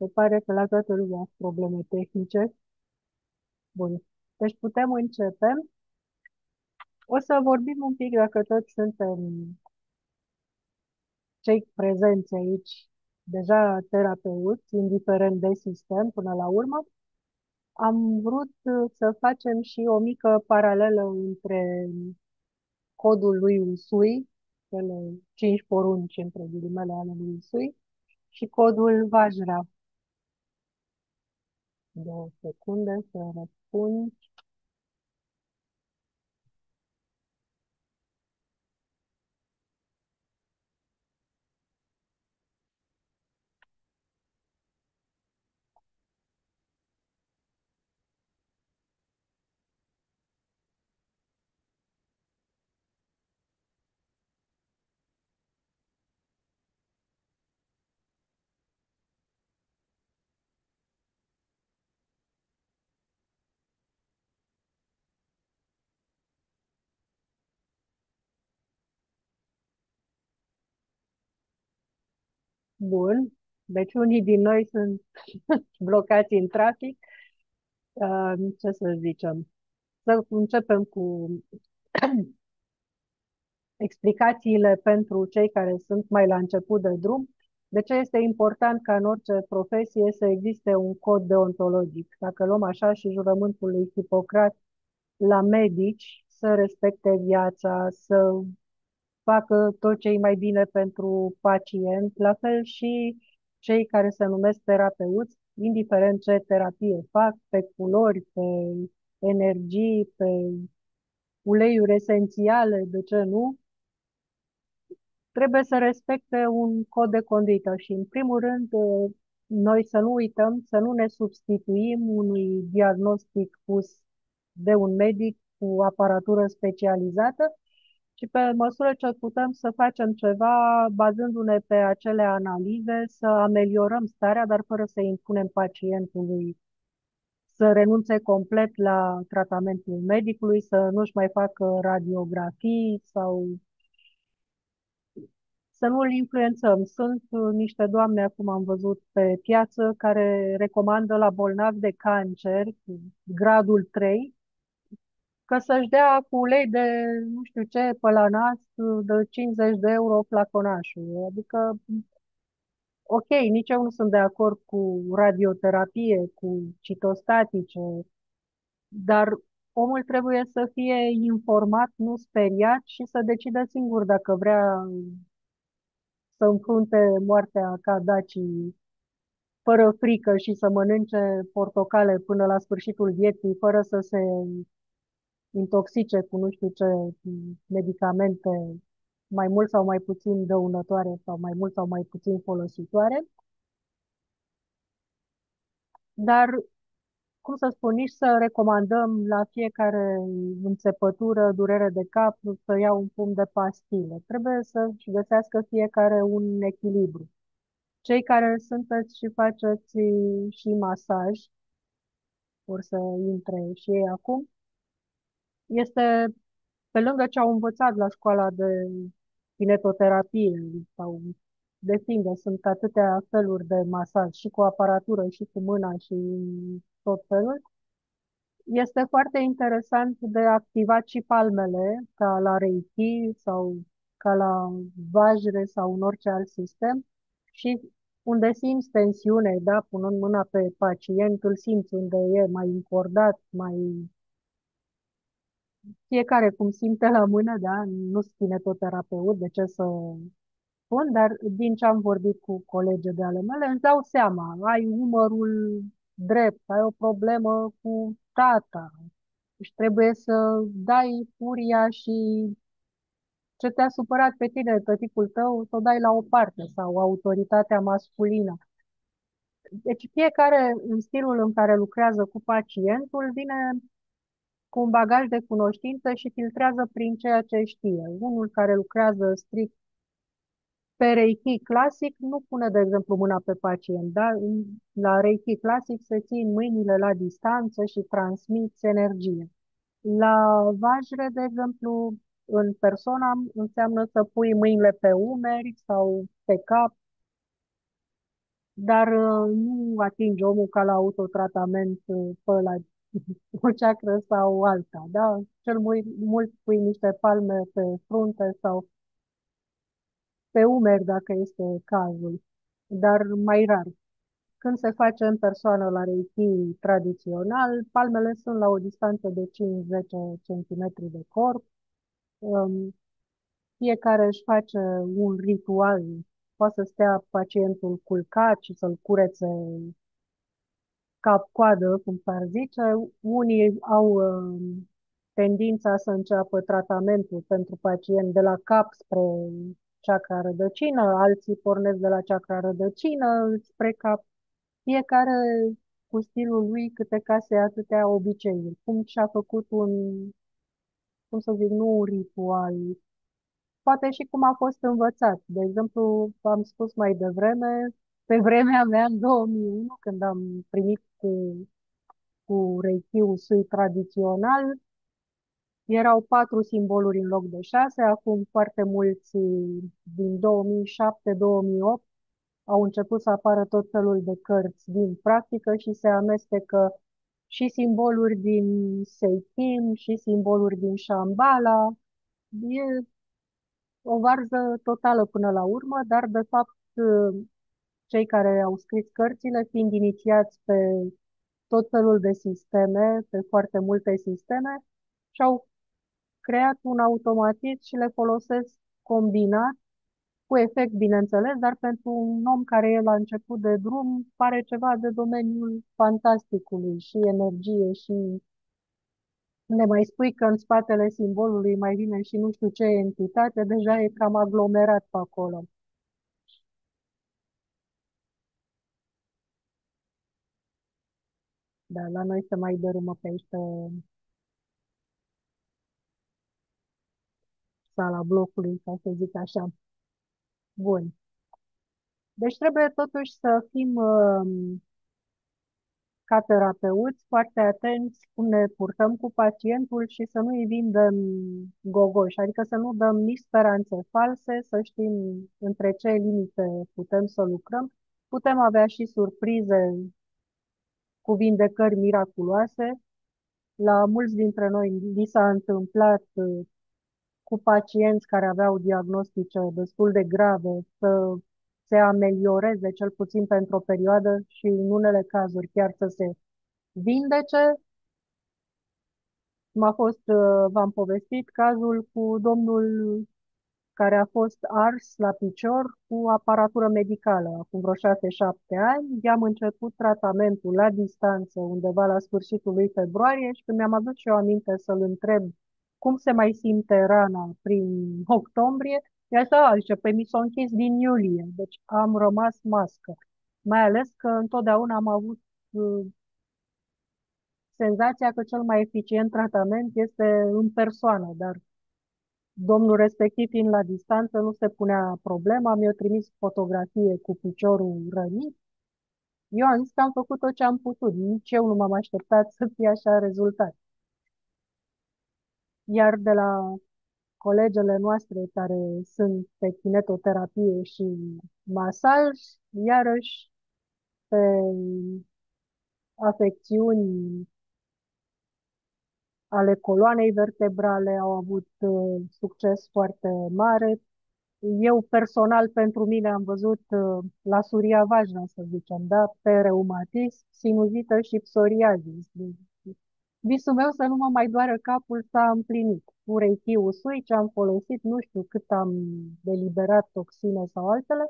Se pare că la toată lumea sunt probleme tehnice. Bun. Deci putem începe. O să vorbim un pic, dacă toți suntem cei prezenți aici, deja terapeuți, indiferent de sistem până la urmă. Am vrut să facem și o mică paralelă între codul lui Usui, cele 5 porunci între ghilimele ale lui Usui, și codul Vajra. 2 secunde să răspund. Bun. Deci unii din noi sunt blocați în trafic. Ce să zicem? Să începem cu explicațiile pentru cei care sunt mai la început de drum. De ce este important ca în orice profesie să existe un cod deontologic? Dacă luăm așa și jurământul lui Hipocrat la medici, să respecte viața, să facă tot ce e mai bine pentru pacient, la fel și cei care se numesc terapeuți, indiferent ce terapie fac, pe culori, pe energii, pe uleiuri esențiale, de ce nu, trebuie să respecte un cod de conduită și, în primul rând, noi să nu uităm, să nu ne substituim unui diagnostic pus de un medic cu aparatură specializată, ci pe măsură ce putem să facem ceva bazându-ne pe acele analize, să ameliorăm starea, dar fără să impunem pacientului să renunțe complet la tratamentul medicului, să nu-și mai facă radiografii sau să nu-l influențăm. Sunt niște doamne, acum am văzut pe piață, care recomandă la bolnavi de cancer, gradul 3, că să-și dea cu ulei de nu știu ce, pe la nas, de 50 de euro flaconașul. Adică, ok, nici eu nu sunt de acord cu radioterapie, cu citostatice, dar omul trebuie să fie informat, nu speriat și să decidă singur dacă vrea să înfrunte moartea ca dacii fără frică și să mănânce portocale până la sfârșitul vieții, fără să se intoxice cu nu știu ce medicamente mai mult sau mai puțin dăunătoare sau mai mult sau mai puțin folositoare. Dar, cum să spun, nici să recomandăm la fiecare înțepătură, durere de cap, să iau un pumn de pastile. Trebuie să-și găsească fiecare un echilibru. Cei care sunteți și faceți și masaj, vor să intre și ei acum, este pe lângă ce au învățat la școala de kinetoterapie sau depinde, sunt atâtea feluri de masaj și cu aparatură și cu mâna și tot felul. Este foarte interesant de activat și palmele, ca la Reiki sau ca la vajre sau în orice alt sistem și unde simți tensiune, da, punând mâna pe pacient, îl simți unde e mai încordat, mai fiecare cum simte la mână, da, nu sunt kinetoterapeut, de ce să spun, dar din ce am vorbit cu colegi de ale mele, îți dau seama, ai umărul drept, ai o problemă cu tata, și trebuie să dai furia și ce te-a supărat pe tine, tăticul tău, să o dai la o parte sau autoritatea masculină. Deci fiecare în stilul în care lucrează cu pacientul vine cu un bagaj de cunoștință și filtrează prin ceea ce știe. Unul care lucrează strict pe Reiki clasic nu pune, de exemplu, mâna pe pacient, da? La Reiki clasic se țin mâinile la distanță și transmiți energie. La vajre, de exemplu, în persona înseamnă să pui mâinile pe umeri sau pe cap dar nu atinge omul ca la autotratament pe la o ceacră sau alta, da? Cel mult pui niște palme pe frunte sau pe umeri, dacă este cazul, dar mai rar. Când se face în persoană la Reiki tradițional, palmele sunt la o distanță de 5-10 cm de corp. Um, Fiecare își face un ritual. Poate să stea pacientul culcat și să-l curețe cap-coadă, cum s-ar zice. Unii au tendința să înceapă tratamentul pentru pacient de la cap spre chakra rădăcină, alții pornesc de la chakra rădăcină spre cap. Fiecare cu stilul lui, câte case, atâtea obiceiuri. Cum și-a făcut cum să zic, nu un ritual, poate și cum a fost învățat. De exemplu, am spus mai devreme, pe vremea mea, în 2001, când am primit cu Reiki-ul sui tradițional, erau 4 simboluri în loc de 6. Acum foarte mulți din 2007-2008 au început să apară tot felul de cărți din practică și se amestecă și simboluri din Seichim și simboluri din Shambhala. E o varză totală până la urmă, dar de fapt cei care au scris cărțile, fiind inițiați pe tot felul de sisteme, pe foarte multe sisteme, și-au creat un automatism și le folosesc combinat, cu efect, bineînțeles, dar pentru un om care e la început de drum, pare ceva de domeniul fantasticului și energie și ne mai spui că în spatele simbolului mai vine și nu știu ce entitate, deja e cam aglomerat pe acolo. Da, la noi se mai dărâmă pe aici, pe sala blocului, ca să zic așa. Bun. Deci trebuie totuși să fim ca terapeuți foarte atenți cum ne purtăm cu pacientul și să nu îi vindem gogoși, adică să nu dăm nici speranțe false, să știm între ce limite putem să lucrăm. Putem avea și surprize cu vindecări miraculoase. La mulți dintre noi li s-a întâmplat cu pacienți care aveau diagnostice destul de grave să se amelioreze, cel puțin pentru o perioadă și în unele cazuri chiar să se vindece. M-a fost, v-am povestit cazul cu domnul care a fost ars la picior cu aparatură medicală acum vreo 6-7 ani. I-am început tratamentul la distanță undeva la sfârșitul lui februarie și când mi-am adus și eu aminte să-l întreb cum se mai simte rana prin octombrie, e așa, zice, pe mi s-a închis din iulie, deci am rămas mască. Mai ales că întotdeauna am avut senzația că cel mai eficient tratament este în persoană, dar domnul respectiv, fiind la distanță, nu se punea problema, mi-a trimis fotografie cu piciorul rănit. Eu am zis că am făcut tot ce am putut, nici eu nu m-am așteptat să fie așa rezultat. Iar de la colegele noastre care sunt pe kinetoterapie și masaj, iarăși pe afecțiuni ale coloanei vertebrale au avut succes foarte mare. Eu personal, pentru mine, am văzut la Suria Vajna, să zicem, da, pe reumatism, sinuzită și psoriazis. Visul meu să nu mă mai doară capul s-a împlinit. Cu Reiki-ul sui, ce am folosit, nu știu cât am deliberat toxine sau altele,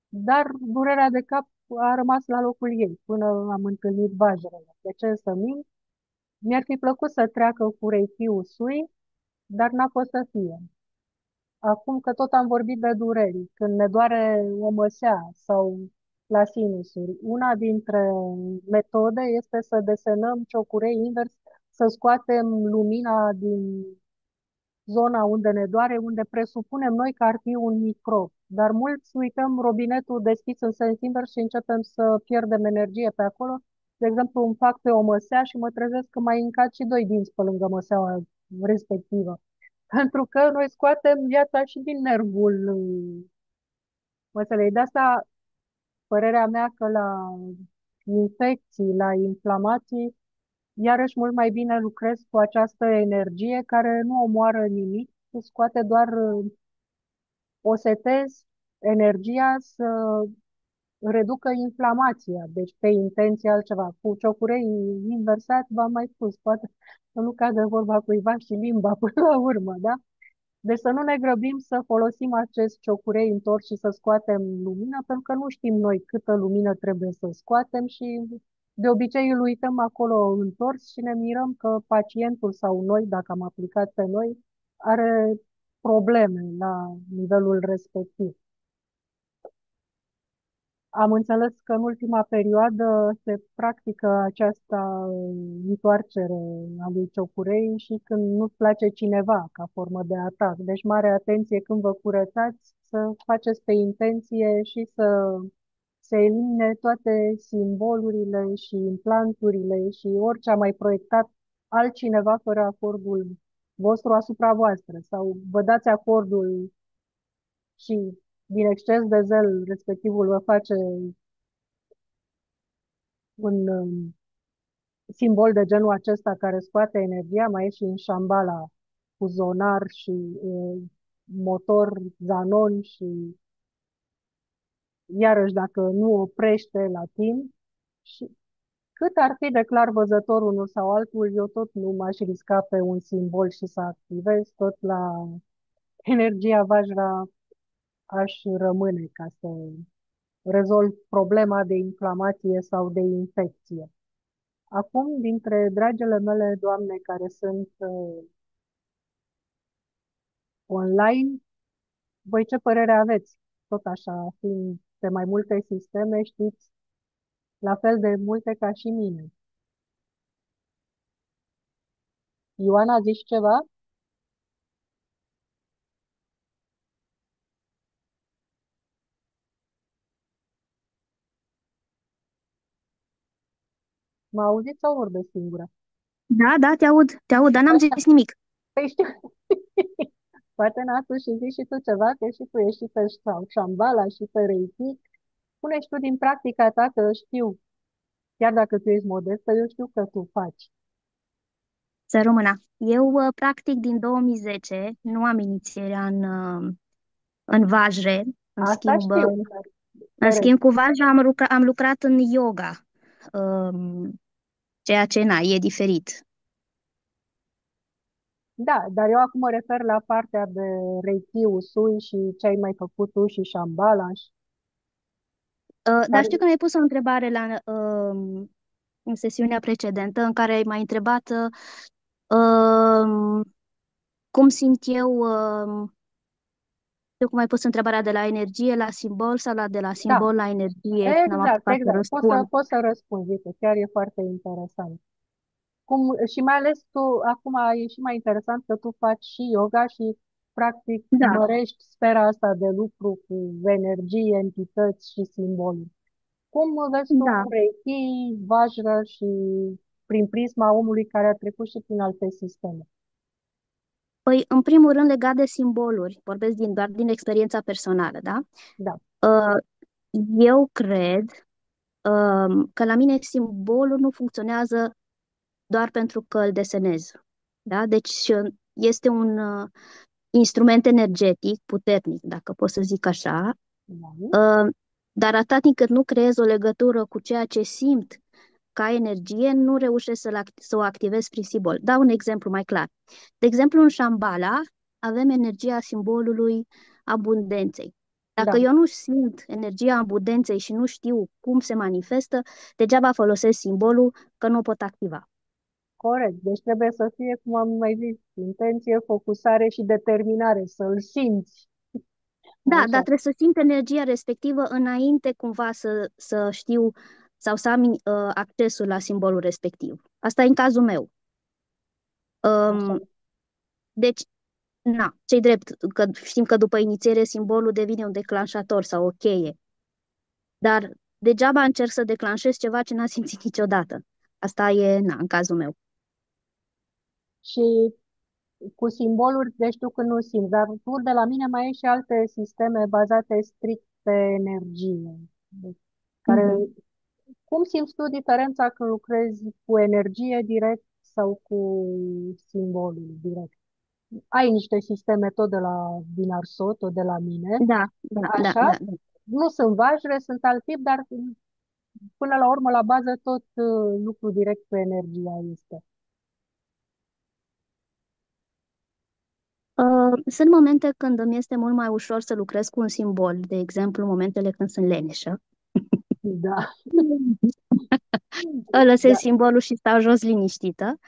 dar durerea de cap a rămas la locul ei până am întâlnit vajrele. De ce să mint? Mi-ar fi plăcut să treacă cu Reiki-ul sui, dar n-a fost să fie. Acum că tot am vorbit de dureri, când ne doare o măsea sau la sinusuri, una dintre metode este să desenăm ciocurei invers, să scoatem lumina din zona unde ne doare, unde presupunem noi că ar fi un microb. Dar mulți uităm robinetul deschis în sens invers și începem să pierdem energie pe acolo. De exemplu, îmi fac pe o măsea și mă trezesc că mai încat și 2 dinți pe lângă măseaua respectivă. Pentru că noi scoatem viața și din nervul măselei. De asta părerea mea că la infecții, la inflamații, iarăși mult mai bine lucrez cu această energie care nu omoară nimic, scoate doar, o setez energia să reducă inflamația, deci pe intenție altceva. Cu ciocurei inversat, v-am mai spus, poate să nu cadă vorba cuiva și limba până la urmă, da? Deci să nu ne grăbim să folosim acest ciocurei întors și să scoatem lumină, pentru că nu știm noi câtă lumină trebuie să scoatem și de obicei îl uităm acolo întors și ne mirăm că pacientul sau noi, dacă am aplicat pe noi, are probleme la nivelul respectiv. Am înțeles că în ultima perioadă se practică această întoarcere a lui ciocurei și când nu-ți place cineva ca formă de atac. Deci mare atenție când vă curățați să faceți pe intenție și să se elimine toate simbolurile și implanturile și orice a mai proiectat altcineva fără acordul vostru asupra voastră sau vă dați acordul și din exces de zel respectivul vă face un simbol de genul acesta care scoate energia, mai e și în șambala cu zonar și motor Zanon și iarăși dacă nu oprește la timp și cât ar fi de clar văzător unul sau altul, eu tot nu m-aș risca pe un simbol și să activez, tot la energia vajra aș rămâne ca să rezolv problema de inflamație sau de infecție. Acum, dintre dragele mele doamne care sunt online, voi ce părere aveți? Tot așa, fiind pe mai multe sisteme, știți la fel de multe ca și mine. Ioana, zici ceva? Mă auziți sau vorbesc singură? Da, da, te aud, dar n-am zis nimic. Păi știu, poate n-a spus și zici și tu ceva, că și tu ești și pe Shambhala și pe Reiki. Spune și tu din practica ta că știu, chiar dacă tu ești modestă, eu știu că tu faci. Să rămână. Eu practic din 2010 nu am inițierea în vajre, Asta știu, în de rest. schimb cu vajra am lucrat în yoga, um, ceea ce e diferit. Da, dar eu acum mă refer la partea de Reiki, Usui și ce ai mai făcut tu și Shambhala. Dar Care, știu că mi-ai pus o întrebare în sesiunea precedentă în care ai mai întrebat cum simt eu, știu cum ai pus întrebarea de la energie la simbol sau de la da, simbol la energie, n-am exact, apucat să exact. răspund. Poți să răspunzi, uite, chiar e foarte interesant. Cum, și mai ales tu, acum e și mai interesant că tu faci și yoga și practic Da. mărești sfera asta de lucru cu energie, entități și simboluri. Cum vezi tu Da, Reiki, Vajra și prin prisma omului care a trecut și prin alte sisteme? păi în primul rând legat de simboluri, vorbesc doar din experiența personală, da? Da, Uh, Eu cred că la mine simbolul nu funcționează doar pentru că îl desenez, da? Deci este un instrument energetic puternic, dacă pot să zic așa, da, uh, dar atât timp cât nu creez o legătură cu ceea ce simt ca energie, nu reușesc să o activez prin simbol. Dau un exemplu mai clar. De exemplu, în Shambhala avem energia simbolului abundenței. Dacă da. eu nu simt energia abundenței și nu știu cum se manifestă, degeaba folosesc simbolul că nu o pot activa. Corect. Deci trebuie să fie, cum am mai zis, intenție, focusare și determinare, să-l simți. Da, dar Așa. trebuie să simt energia respectivă înainte cumva să știu sau să am accesul la simbolul respectiv. Asta e în cazul meu. Așa. Um, deci, na, ce-i drept, că știm că după inițiere simbolul devine un declanșator sau o cheie, dar degeaba încerc să declanșez ceva ce n-am simțit niciodată. Asta e, na, în cazul meu. Și cu simboluri, deci tu când nu simți, dar tu de la mine mai e și alte sisteme bazate strict pe energie. Deci, care, Mhm. cum simți tu diferența când lucrezi cu energie direct sau cu simbolul direct? Ai niște sisteme tot de la din Arsot, tot de la mine, Da, da, da, așa, da, da. nu sunt vajre, sunt alt tip, dar până la urmă, la bază, tot lucru direct cu energia este. Sunt momente când îmi este mult mai ușor să lucrez cu un simbol, de exemplu, momentele când sunt leneșă. Da, Îl lăsez da. simbolul și stau jos liniștită,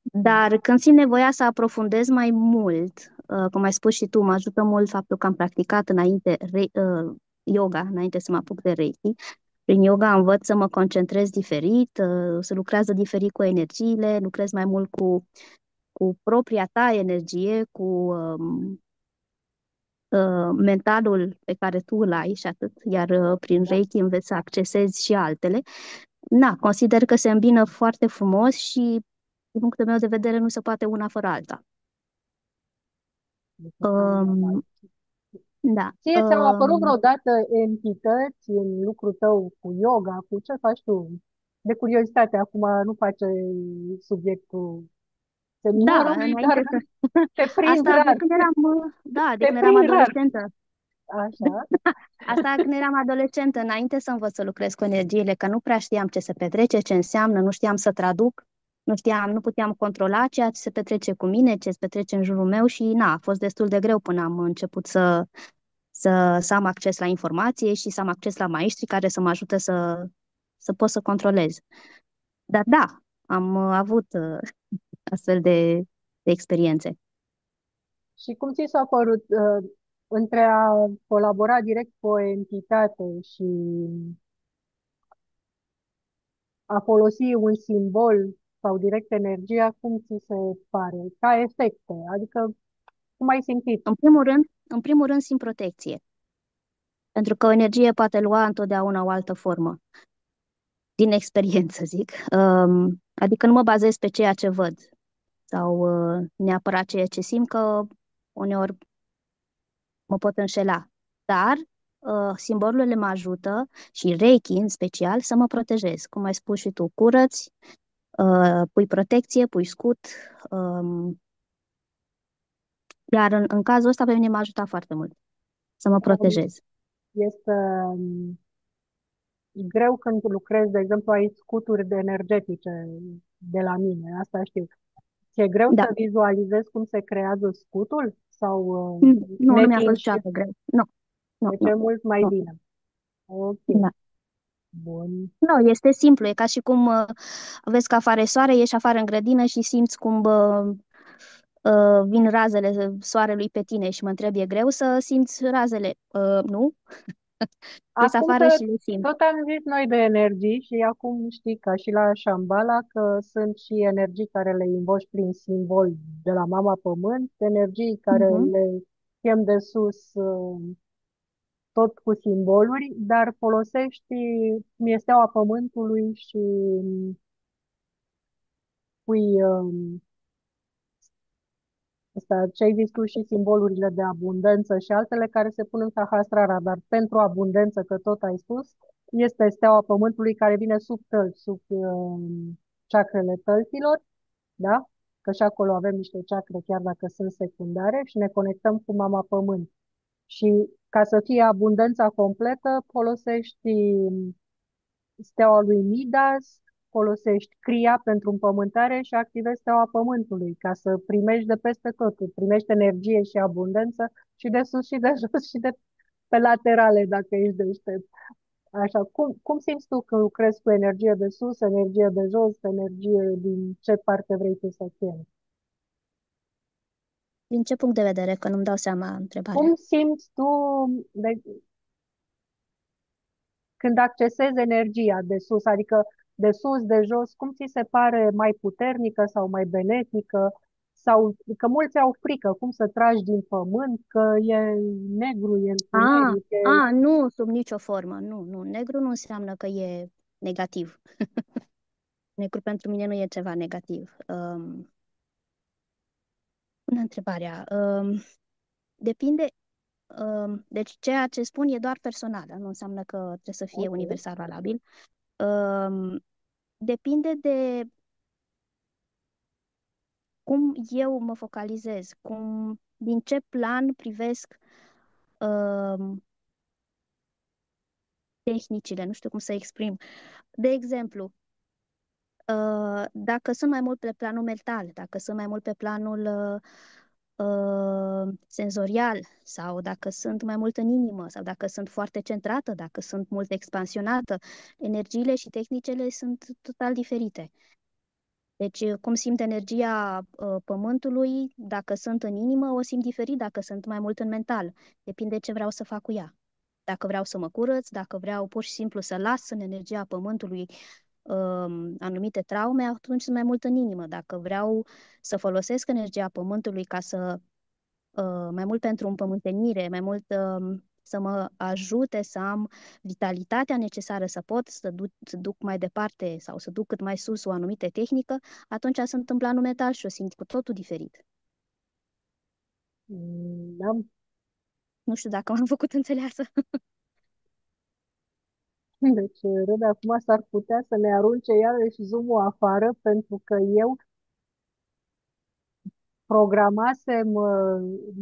dar când simt nevoia să aprofundez mai mult, cum ai spus și tu, mă ajută mult faptul că am practicat înainte yoga, înainte să mă apuc de Reiki. Prin yoga învăț să mă concentrez diferit, să lucrează diferit cu energiile, lucrez mai mult cu propria ta energie, cu mentalul pe care tu îl ai și atât, iar prin Da, Reiki înveți să accesezi și altele. Na, consider că se îmbină foarte frumos și, din punctul meu de vedere, nu se poate una fără alta. este cam normal. Um, da. Ție ți-au apărut vreodată entități în lucrul tău cu yoga, cu ce faci tu? De curiozitate, acum nu face subiectul Da, seminarului, dar înainte să... te prind Asta de rar. când eram, da, de Te când eram prind rar. adolescentă. Așa. Asta când eram adolescentă, înainte să învăț să lucrez cu energiile, că nu prea știam ce se petrece, ce înseamnă, nu știam să traduc, nu știam, nu puteam controla ceea ce se petrece cu mine, ce se petrece în jurul meu și na, a fost destul de greu până am început să am acces la informație și să am acces la maestri care să mă ajute să pot să controlez. Dar da, am avut astfel de experiențe. Și cum ți s-a părut între a colabora direct cu o entitate și a folosi un simbol sau direct energia, cum ți se pare? Ca efecte, adică cum ai simțit? În primul rând, simt protecție, pentru că o energie poate lua întotdeauna o altă formă, din experiență, zic. Adică nu mă bazez pe ceea ce văd sau neapărat ceea ce simt, că uneori mă pot înșela. Dar simbolurile mă ajută și Reiki în special să mă protejez. Cum ai spus și tu, curăți, pui protecție, pui scut, um, iar în cazul ăsta pe mine m-a ajutat foarte mult să mă Um, protejez. Este greu când lucrezi, de exemplu, ai scuturi de energetice de la mine, asta știu. Ți-e greu Da. să vizualizezi cum se creează scutul? Sau Nu, nu mi-a fost netinși? niciodată greu. Nu, nu, Deci nu, e mult mai nu. bine. Ok, Da. bun. Nu, este simplu, e ca și cum vezi că afară e soare, ieși afară în grădină și simți cum vin razele soarelui pe tine și mă întrebi, e greu să simți razele? Nu, ies Acum afară că și le simți. tot am zis noi de energii și acum știi ca și la Shambhala că sunt și energii care le invoci prin simbol de la Mama Pământ, energii care Mhm. le chem de sus tot cu simboluri, dar folosești cum este steaua Pământului și pui asta, ce ai zis tu și simbolurile de abundență și altele care se pun în Sahasrara, dar pentru abundență, că tot ai spus, este steaua Pământului care vine sub tălți, sub ceacrele tălților, da? Că și acolo avem niște ceacre, chiar dacă sunt secundare, și ne conectăm cu Mama Pământ. Și ca să fie abundența completă, folosești steaua lui Midas, folosești cria pentru împământare și activezi steaua pământului ca să primești de peste tot. Primești energie și abundență și de sus și de jos și de pe laterale dacă ești deștept. Așa, cum simți tu când lucrezi cu energie de sus, energie de jos, energie din ce parte vrei tu să fie? Din ce punct de vedere? Că nu-mi dau seama întrebarea. Cum simți tu când accesezi energia de sus, adică de sus, de jos, cum ți se pare mai puternică sau mai benefică? Sau că mulți au frică, cum să tragi din pământ, că e negru, e întuneric, e... Nu, sub nicio formă. Nu, nu. Negru nu înseamnă că e negativ. Negru pentru mine nu e ceva negativ. Bună întrebarea. Depinde. Deci ceea ce spun e doar personal, nu înseamnă că trebuie să fie Ok. universal valabil. Um, Depinde de cum eu mă focalizez, din ce plan privesc um, tehnicile, nu știu cum să exprim. De exemplu, dacă sunt mai mult pe planul mental, dacă sunt mai mult pe planul senzorial, sau dacă sunt mai mult în inimă, sau dacă sunt foarte centrată, dacă sunt mult expansionată, energiile și tehnicele sunt total diferite. Deci, cum simt energia pământului, dacă sunt în inimă, o simt diferit dacă sunt mai mult în mental. Depinde ce vreau să fac cu ea. Dacă vreau să mă curăț, dacă vreau pur și simplu să las în energia pământului anumite traume, atunci sunt mai mult în inimă. Dacă vreau să folosesc energia pământului ca să mai mult pentru împământenire, mai mult să mă ajute să am vitalitatea necesară să pot să duc mai departe sau să duc cât mai sus o anumită tehnică, atunci sunt în planul mental și o simt cu totul diferit. Da. Nu știu dacă m-am făcut înțeleasă. Deci, Râd, acum s-ar putea să ne arunce iarăși zoom-ul afară, pentru că eu programasem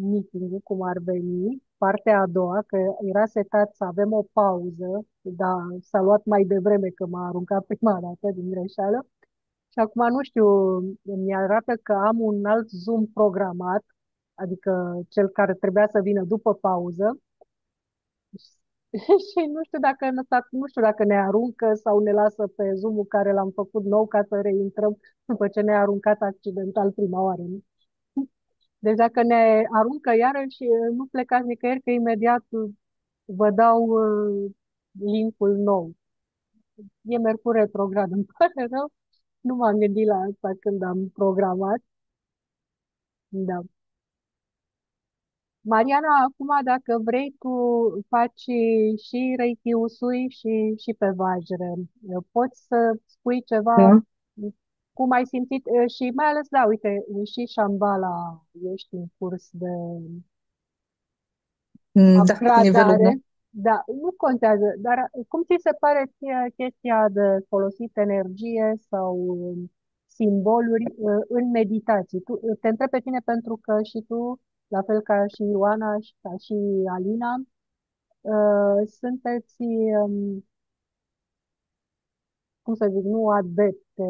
meeting-ul, cum ar veni, partea a doua, că era setat să avem o pauză, dar s-a luat mai devreme că m-a aruncat prima dată din greșeală. Și acum, nu știu, mi-arată că am un alt Zoom programat, adică cel care trebuia să vină după pauză. Și nu știu dacă ne aruncă sau ne lasă pe Zoom-ul care l-am făcut nou ca să reintrăm după ce ne-a aruncat accidental prima oară. Deci dacă ne aruncă iarăși, nu plecați nicăieri, că imediat vă dau linkul nou. E Mercur retrograd, îmi pare rău. Nu m-am gândit la asta când am programat. Da. Mariana, acum dacă vrei, tu faci și Reiki Usui și pe vajre. Poți să spui ceva Da. cum ai simțit și mai ales, da, uite, și Shambhala ești în curs de Da, nivelul 1. upgradare. Da, nu contează, dar cum ți se pare ție chestia de folosit energie sau simboluri în meditații? Te întreb pe tine pentru că și tu, la fel ca și Ioana și ca și Alina, sunteți, cum să zic, nu adepte,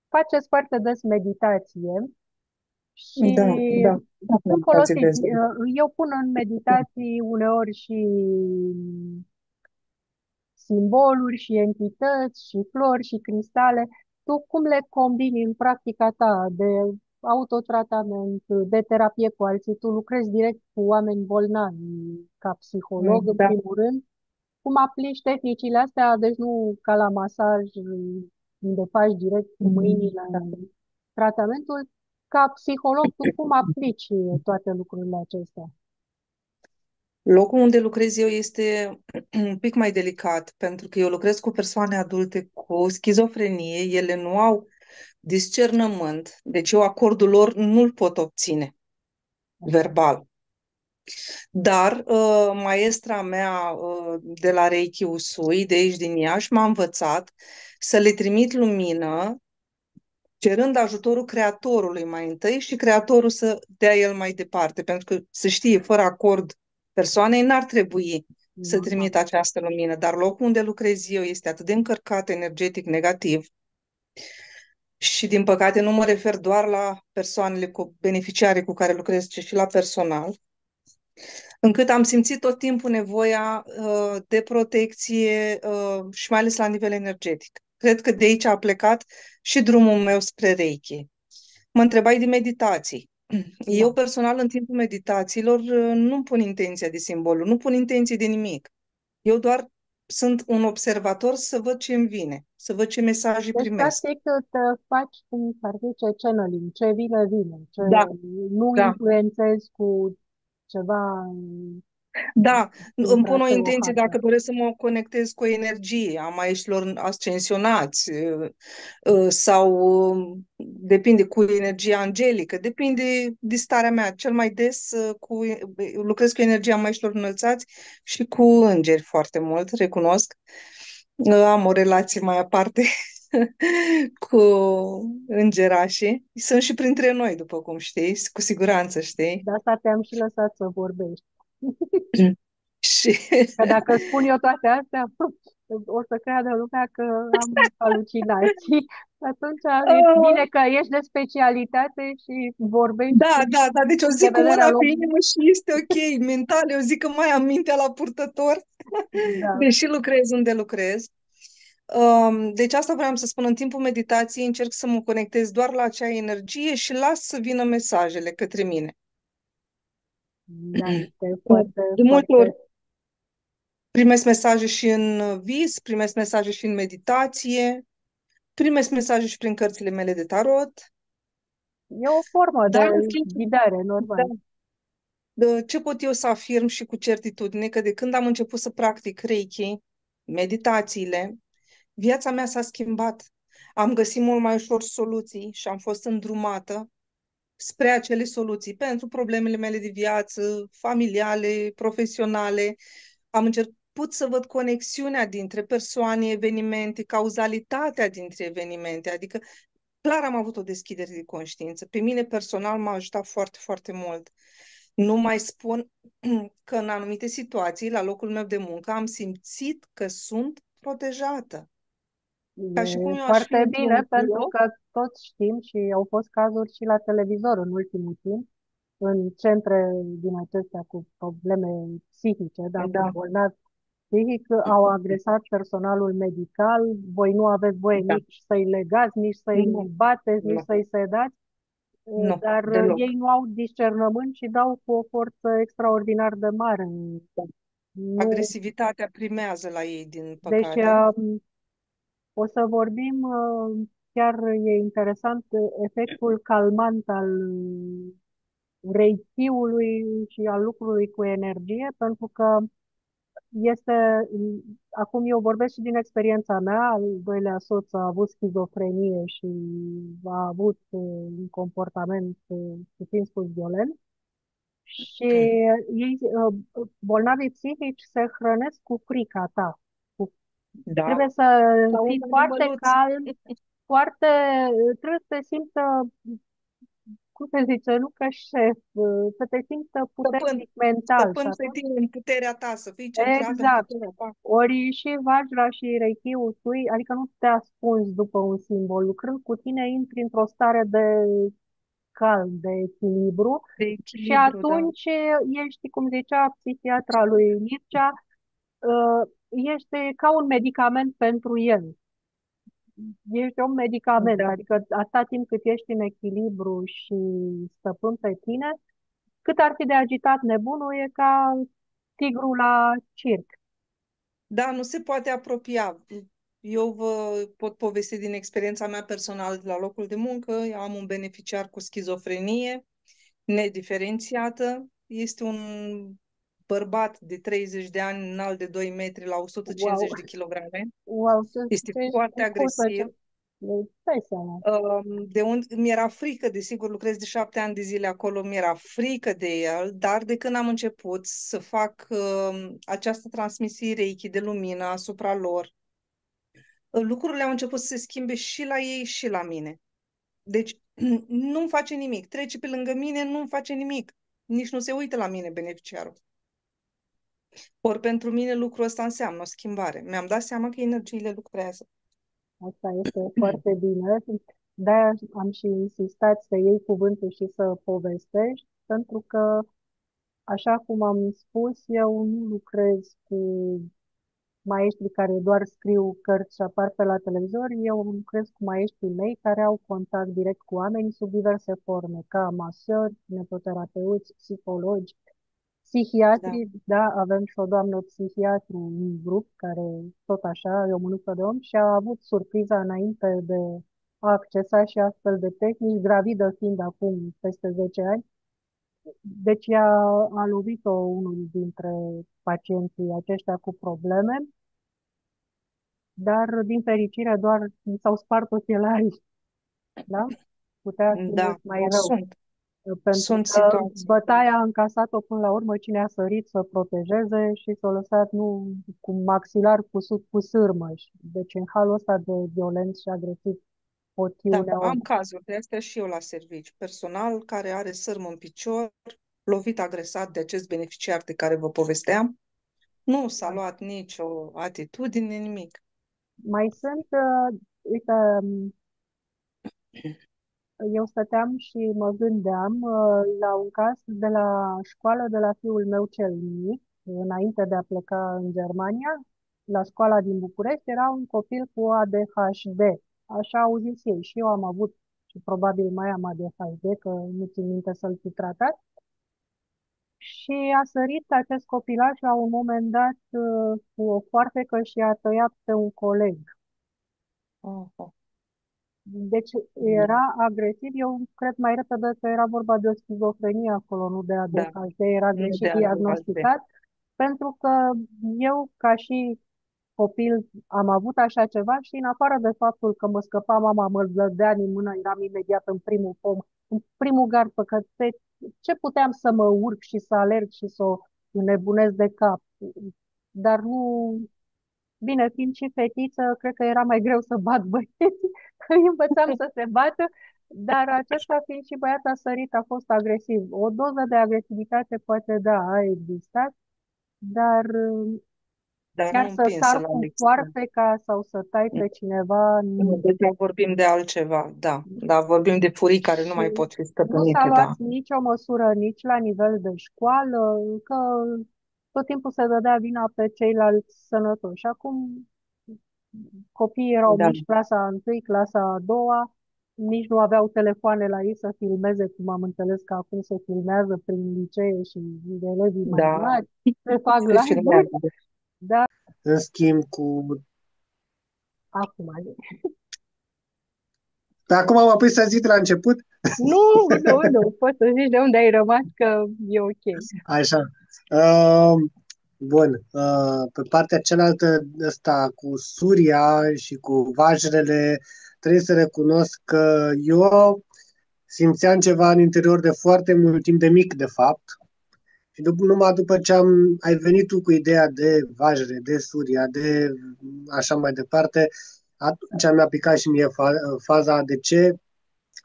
faceți foarte des meditație și Da, da, da, nu meditații folosiți. de zi. Eu pun în meditații uneori și simboluri și entități și flori și cristale. Tu cum le combini în practica ta de autotratament, de terapie cu alții? Tu lucrezi direct cu oameni bolnavi ca psiholog, în Da. primul rând. Cum aplici tehnicile astea? Deci nu ca la masaj, unde faci direct cu mâinile Da. tratamentul. Ca psiholog, tu cum aplici toate lucrurile acestea? Locul unde lucrez eu este un pic mai delicat, pentru că eu lucrez cu persoane adulte cu schizofrenie, ele nu au discernământ, deci eu acordul lor nu-l pot obține Așa. verbal. Dar maestra mea de la Reiki Usui, de aici din Iași, m-a învățat să le trimit lumină, cerând ajutorul creatorului mai întâi și creatorul să dea el mai departe, pentru că, să știe, fără acord persoanei n-ar trebui să Normal. trimită această lumină, dar locul unde lucrez eu este atât de încărcat energetic negativ și, din păcate, nu mă refer doar la persoanele cu beneficiarii cu care lucrez, ci și la personal, încât am simțit tot timpul nevoia de protecție și mai ales la nivel energetic. Cred că de aici a plecat și drumul meu spre Reiki. Mă întrebai de meditații. Eu Da. personal, în timpul meditațiilor, nu pun intenția de simboluri, nu pun intenție de nimic. Eu doar sunt un observator să văd ce îmi vine, să văd ce mesaje Deci, primesc. practic, te faci, cum s-ar zice, channeling, ce vine, vine, ce Da, nu da. influențezi cu ceva, Da, îmi pun o traseu, o intenție dacă hartă. doresc să mă conectez cu o energie a maestrilor ascensionați sau depinde cu energia angelică, depinde de starea mea. Cel mai des lucrez cu energia maestrilor înălțați și cu îngeri foarte mult, recunosc. Am o relație mai aparte cu îngerașii. Sunt și printre noi, după cum știi, cu siguranță știi. De asta te-am și lăsat să vorbești. Și Că dacă spun eu toate astea, o să creadă lumea că am halucinații. Atunci e bine că ești de specialitate și vorbești Da, da, da, deci o de zic cu vederea mâna pe locului. inimă și este ok. Mental, eu zic că mai am mintea la purtător, Da. deși lucrez unde lucrez. Deci asta vreau să spun, în timpul meditației încerc să mă conectez doar la acea energie și las să vină mesajele către mine. Da, este foarte, De multe ori foarte... primesc mesaje și în vis, primesc mesaje și în meditație, primesc mesaje și prin cărțile mele de tarot, E o formă de dar în schimb, ghidare, da, normal. ce pot eu să afirm și cu certitudine, că de când am început să practic Reiki, meditațiile, viața mea s-a schimbat. Am găsit mult mai ușor soluții și am fost îndrumată spre acele soluții pentru problemele mele de viață, familiale, profesionale. Am început să văd conexiunea dintre persoane, evenimente, cauzalitatea dintre evenimente, adică clar am avut o deschidere de conștiință. Pe mine personal m-a ajutat foarte, foarte mult. Nu mai spun că în anumite situații, la locul meu de muncă, am simțit că sunt protejată. Ca și cum E eu aș fi foarte bine într-un pentru loc. că toți știm și au fost cazuri și la televizor în ultimul timp, în centre din acestea cu probleme psihice, da, cu Da, bolnavi psihic, au agresat personalul medical. Voi nu aveți voie da. nici să-i legați, nici să-i Nu, bateți, nici nu, să-i sedați, nu, dar ei deloc. nu au discernământ și dau cu o forță extraordinar de mare. Da. Nu, Agresivitatea primează la ei, din deci păcate. o să vorbim, chiar e interesant, efectul calmant al reichiului și al lucrului cu energie, pentru că este, acum eu vorbesc și din experiența mea, al doilea soț a avut schizofrenie și a avut un comportament puțin spus violent și ei, bolnavii psihici se hrănesc cu frica ta. Da, Trebuie să ca un fii foarte animăluț. calm, foarte, trebuie să te simtă, cum se zice, nu ca șef, să te simtă Stăpân, puternic mental și stăpân pe atunci, tine, în puterea ta, să fii centrat în exact, puterea ta. ori și Vajra și Reiki-ul spui, adică nu te ascunzi după un simbol, lucrând cu tine intri într-o stare de calm, de echilibru De și echilibru, da. atunci ești, cum zicea psihiatra lui Mircea, ești ca un medicament pentru el. Ești un medicament, Da. adică atâta timp cât ești în echilibru și stăpân pe tine, cât ar fi de agitat nebunul, e ca tigru la circ. Da, nu se poate apropia. Eu vă pot povesti din experiența mea personală de la locul de muncă. Eu am un beneficiar cu schizofrenie nediferențiată. Este un bărbat de 30 de ani, înalt de 2 metri la Wow, 150 de kilograme. wow, Este ce, foarte cum să ce, agresiv. îți dai seama. De unde mi-era frică, desigur, lucrez de 7 ani de zile acolo, mi-era frică de el, dar de când am început să fac această transmisie Reiki de lumină asupra lor, lucrurile au început să se schimbe și la ei și la mine. Deci nu-mi face nimic. Trece pe lângă mine, nu-mi face nimic. Nici nu se uită la mine beneficiarul. Ori pentru mine lucrul ăsta înseamnă o schimbare. Mi-am dat seama că energiile lucrează. Asta este foarte bine. De-aia am și insistat să iei cuvântul și să povestești, pentru că, așa cum am spus, eu nu lucrez cu maestri care doar scriu cărți și apar pe la televizor, eu lucrez cu maestrii mei care au contact direct cu oameni sub diverse forme, ca masări, nepoterapeuți, psihologi, Da. psihiatri, da, avem și o doamnă psihiatru în grup care tot așa, e o mânuță de om și a avut surpriza înainte de a accesa și astfel de tehnici, gravidă fiind acum peste 10 ani, Deci a lovit-o unul dintre pacienții aceștia cu probleme, dar din fericire doar mi s-au spart ochelarii, da? Putea fi Da, mult mai da, rău, pentru sunt că situații. bătaia a încasat-o până la urmă cine a sărit să protejeze și s-a lăsat nu cu maxilar cusut cu sârmă. Deci în halul ăsta de violent și agresiv pot fi Da, uneori. am cazuri de astea și eu la servici. Personal care are sârmă în picior, lovit, agresat de acest beneficiar de care vă povesteam, nu s-a luat nicio atitudine, nimic. Mai sunt, uite, eu stăteam și mă gândeam la un caz de la școală de la fiul meu cel mic, înainte de a pleca în Germania, la școala din București, era un copil cu ADHD. Așa au zis ei. Și eu am avut, și probabil mai am ADHD, că nu țin minte să-l fi tratat. Și a sărit acest copilaj la un moment dat cu o foarfecă și a tăiat pe un coleg. Oh, oh. Deci Da, era agresiv, eu cred mai repede că era vorba de o schizofrenie acolo, nu de da, ADHD, era nu de greșit ADHD. diagnosticat, pentru că eu, ca și copil, am avut așa ceva și în afară de faptul că mă scăpa mama, mă dădea din mână, eram imediat în primul pom, în primul gard păcăte, ce puteam să mă urc și să alerg și să o nebunesc de cap. Dar nu, bine, fiind și fetiță, cred că era mai greu să bat băieții, îi învățam să se bată, dar acesta fiind și băiat a sărit, a fost agresiv. O doză de agresivitate poate da, a existat, dar Dar chiar nu să împinsă sar la cu extrem. foarfeca sau să tai pe cineva, Nu, nu. deci vorbim de altceva, da. Da, vorbim de furii care nu Și mai pot fi nu s-a stăpânite, luat da. nicio măsură nici la nivel de școală, că tot timpul se dădea vina pe ceilalți sănătoși. Acum copiii erau Da, mici, clasa a 1, clasa a 2, nici nu aveau telefoane la ei să filmeze, cum am înțeles că acum se filmează prin licee și de elevii mai da, mari, se fac se live-uri, filmează. dar În schimb, cu... acum. Pe acum am apoi să zic de la început, Nu, nu, poți să zici de unde ai rămas, că e ok. așa. Uh, Bun. Pe partea cealaltă, ăsta cu Suria și cu vajrele, trebuie să recunosc că eu simțeam ceva în interior de foarte mult timp, de mic, de fapt. Și numai după ce ai venit tu cu ideea de vajre, de Suria, de așa mai departe, atunci mi-a picat și mie faza de ce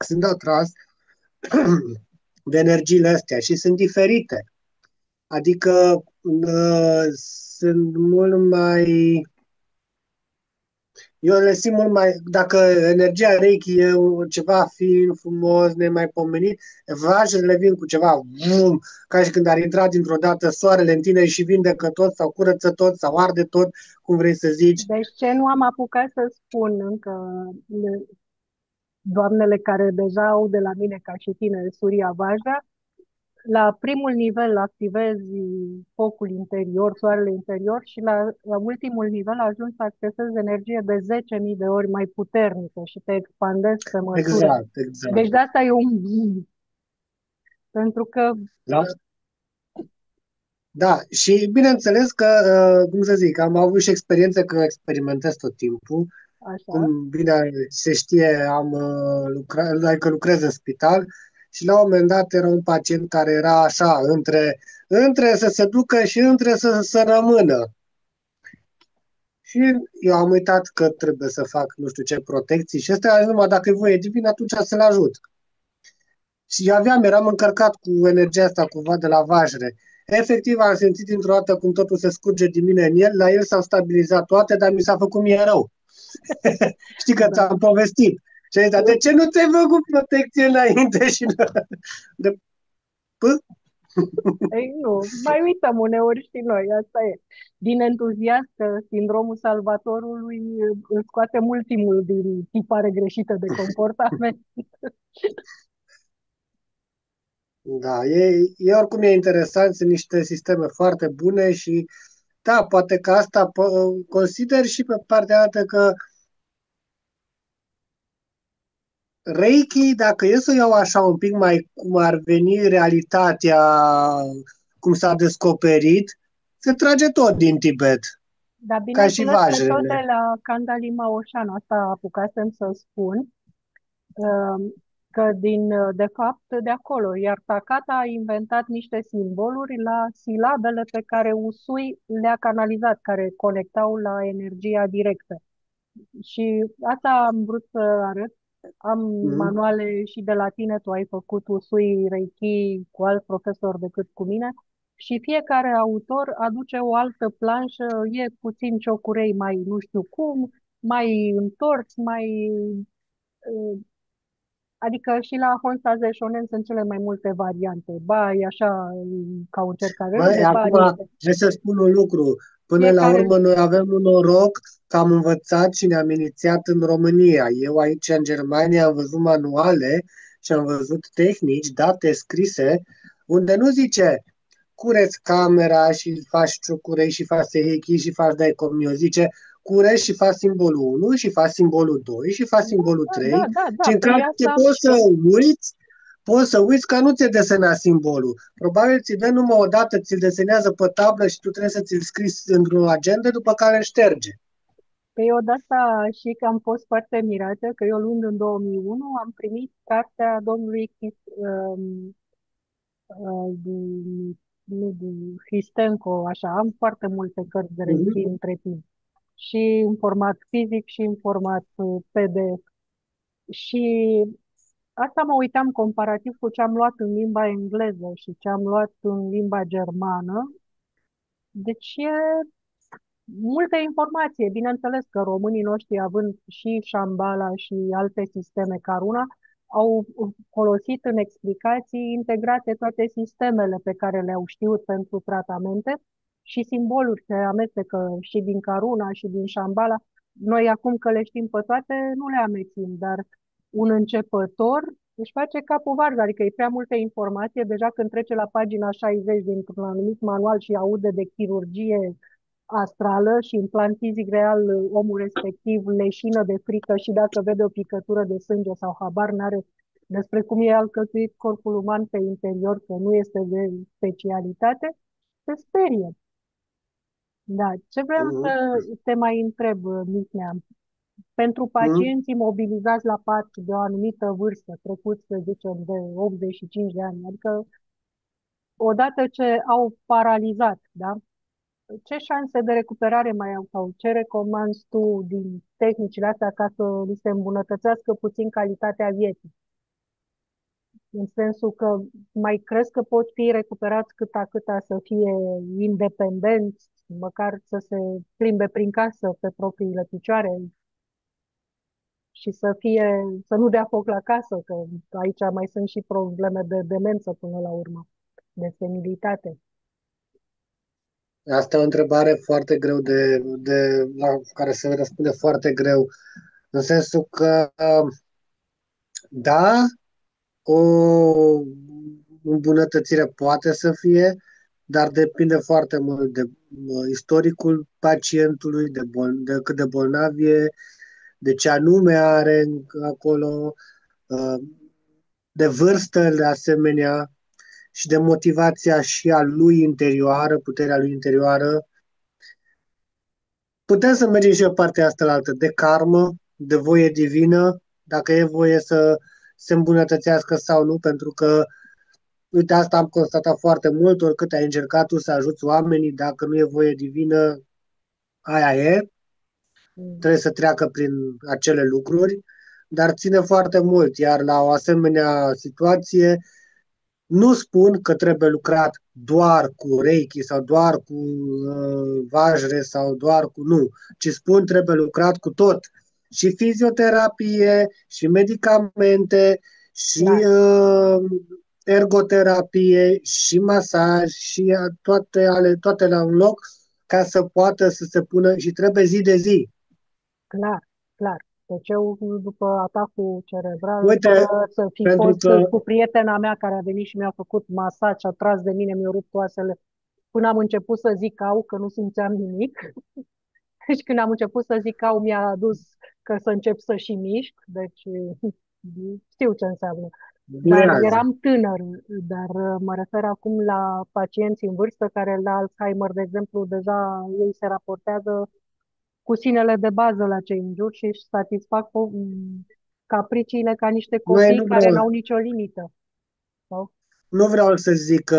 sunt atras de energiile astea și sunt diferite. Adică sunt mult mai... Eu le simt mult mai... Dacă energia Reiki e ceva fin, frumos, nemaipomenit, vajele vin cu ceva vum, ca și când ar intra dintr-o dată soarele în tine și vindecă tot sau curăță tot sau arde tot, cum vrei să zici. Deci ce nu am apucat să spun încă, doamnele care deja au de la mine ca și tine Suria Vaja, la primul nivel activezi focul interior, soarele interior și la ultimul nivel ajungi să accesezi energie de 10.000 de ori mai puternică și te expandezi pe măsură. Exact, exact. Deci de asta e un pentru că Da? Da, și bineînțeles că, cum să zic, am avut și experiențe că experimentez tot timpul. așa, Cum bine se știe, am lucrat, adică lucrez în spital și la un moment dat era un pacient care era așa, între să se ducă și între să rămână. Și eu am uitat că trebuie să fac nu știu ce protecții și ăsta numai dacă e voie divin, atunci să-l ajut. Și eram încărcat cu energia asta cumva de la vajre. Efectiv am simțit dintr-o dată cum totul se scurge din mine în el, la el s-au stabilizat toate, dar mi s-a făcut mie rău. Știi că da. ți-am povestit. Și zis, de ce nu ți-ai făcut protecție înainte? Și de, Ei, nu, mai uităm uneori și noi, asta e. Din entuziasm, că sindromul salvatorului îl scoate ultimul din tipare greșită de comportament. da, oricum e interesant, sunt niște sisteme foarte bune și da, poate că asta consider și pe partea altă că Reiki, dacă e să o iau așa un pic mai cum ar veni realitatea, cum s-a descoperit, se trage tot din Tibet, Dar ca și bineînțeles că tot de vajrele. la Kandalima Oșan, asta apucasem să spun, că de fapt de acolo, iar Takata a inventat niște simboluri la silabele pe care Usui le-a canalizat, care conectau la energia directă. Și asta am vrut să arăt. Am Mhm. manuale și de la tine, tu ai făcut Usui Reiki cu alt profesor decât cu mine și fiecare autor aduce o altă planșă, e puțin ciocurei mai nu știu cum, mai întors, mai adică și la Honsaze Shonen sunt cele mai multe variante. Ba e așa ca un cerc al Băi, de ba acum niște. trebuie să spun un lucru. Până la Fiecare, urmă, noi avem un noroc că am învățat și ne-am inițiat în România. Eu aici, în Germania, am văzut manuale și am văzut tehnici, date scrise, unde nu zice cureți camera și faci ciucurei și faci sehechi și faci daicomio. Zice cureți și faci simbolul 1 și faci simbolul 2 și faci da, simbolul da, da, 3 da, și da, în păi care te asta, poți să uiți că nu ți-e desenat simbolul. Probabil ți dă numai o dată, ți-l desenează pe tablă și tu trebuie să ți-l scrii într-o agenda, după care îl șterge. păi eu de asta și că am fost foarte mirată, că eu luând în 2001 am primit cartea domnului Histenco, așa, am foarte multe cărți de Reiki Mhm. între timp. Și în format fizic și în format PDF. Și asta mă uitam comparativ cu ce am luat în limba engleză și ce am luat în limba germană. Deci e multă informație. Bineînțeles că românii noștri, având și Shambhala și alte sisteme ca Runa, au folosit în explicații integrate toate sistemele pe care le-au știut pentru tratamente și simboluri se amestecă și din Karuna și din Shambhala. Noi acum că le știm pe toate, nu le amețim, dar un începător își face capul varză, adică e prea multă informație. Deja când trece la pagina 60 dintr-un anumit manual și aude de chirurgie astrală și în plan fizic real omul respectiv leșină de frică și dacă vede o picătură de sânge sau habar n-are despre cum e alcătuit corpul uman pe interior, că nu este de specialitate, se sperie. Da, ce vreau să Mhm. te mai întreb, Mihnea, pentru Mhm. pacienții mobilizați la pat de o anumită vârstă, trecut, să zicem, de 85 de ani, adică odată ce au paralizat, da? Ce șanse de recuperare mai au sau ce recomanzi tu din tehnicile astea ca să li se îmbunătățească puțin calitatea vieții? În sensul că mai crezi că pot fi recuperați câta să fie independenți, măcar să se plimbe prin casă pe propriile picioare și să nu dea foc la casă, că aici mai sunt și probleme de demență până la urmă, de senilitate. Asta e o întrebare foarte greu la care se răspunde foarte greu, în sensul că, da, o îmbunătățire poate să fie, dar depinde foarte mult de istoricul pacientului, de cât de bolnav e, de ce anume are acolo, uh, de vârstă de asemenea și de motivația și a lui interioară, puterea lui interioară. Putem să mergem și pe partea asta la altă, de karmă, de voie divină, dacă e voie să se îmbunătățească sau nu, pentru că uite, asta am constatat foarte mult, oricât ai încercat tu să ajuți oamenii, dacă nu e voie divină, aia e, Mm. trebuie să treacă prin acele lucruri, dar ține foarte mult, iar la o asemenea situație nu spun că trebuie lucrat doar cu Reiki sau doar cu vajre sau doar cu nu, ci spun trebuie lucrat cu tot. Și fizioterapie, și medicamente, și Clar, ergoterapie, și masaj, și toate la un loc ca să poată să se pună și trebuie zi de zi. clar, clar. Deci eu, după atacul cerebral, fără Uite, să fi pentru fost că cu prietena mea care a venit și mi-a făcut masaj și a tras de mine, mi-a rupt oasele, până am început să zic au, că nu simțeam nimic. Și când am început să zic au, mi-a adus că să încep să și mișc. Deci știu ce înseamnă. Dar Durează. eram tânăr, dar mă refer acum la pacienții în vârstă care la Alzheimer, de exemplu, deja ei se raportează cu sinele de bază la cei în jur și își satisfac capriciile ca niște Noi copii care n-au nicio limită. Sau? nu vreau să zic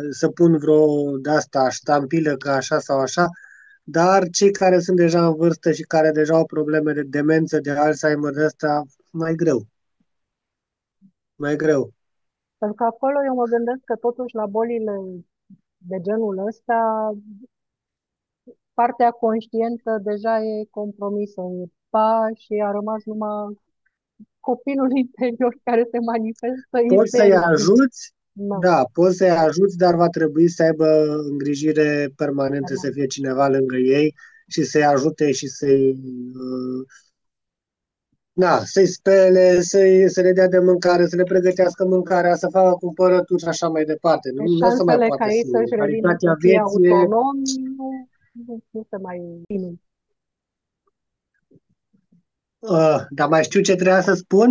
să pun vreo de-asta ștampilă că așa sau așa, dar cei care sunt deja în vârstă și care deja au probleme de demență, de Alzheimer, de asta, mai greu. Mai greu. Pentru că acolo eu mă gândesc că totuși la bolile de genul ăsta, partea conștientă deja e compromisă, e și a rămas numai copilul interior care se manifestă Poți să-i isteric. ajuți, Nu. da, poți să-i ajuți, dar va trebui să aibă îngrijire permanentă, să fie cineva lângă ei și să-i ajute și să-i spele, să le dea de mâncare, să le pregătească mâncarea, să facă cumpărături și așa mai departe. Nu, Deci nu o să mai șansele ca poată ei singuri. să-și revină să Realitatea fie vieții e... autonomi nu se mai țin. Dar mai știu ce trebuia să spun?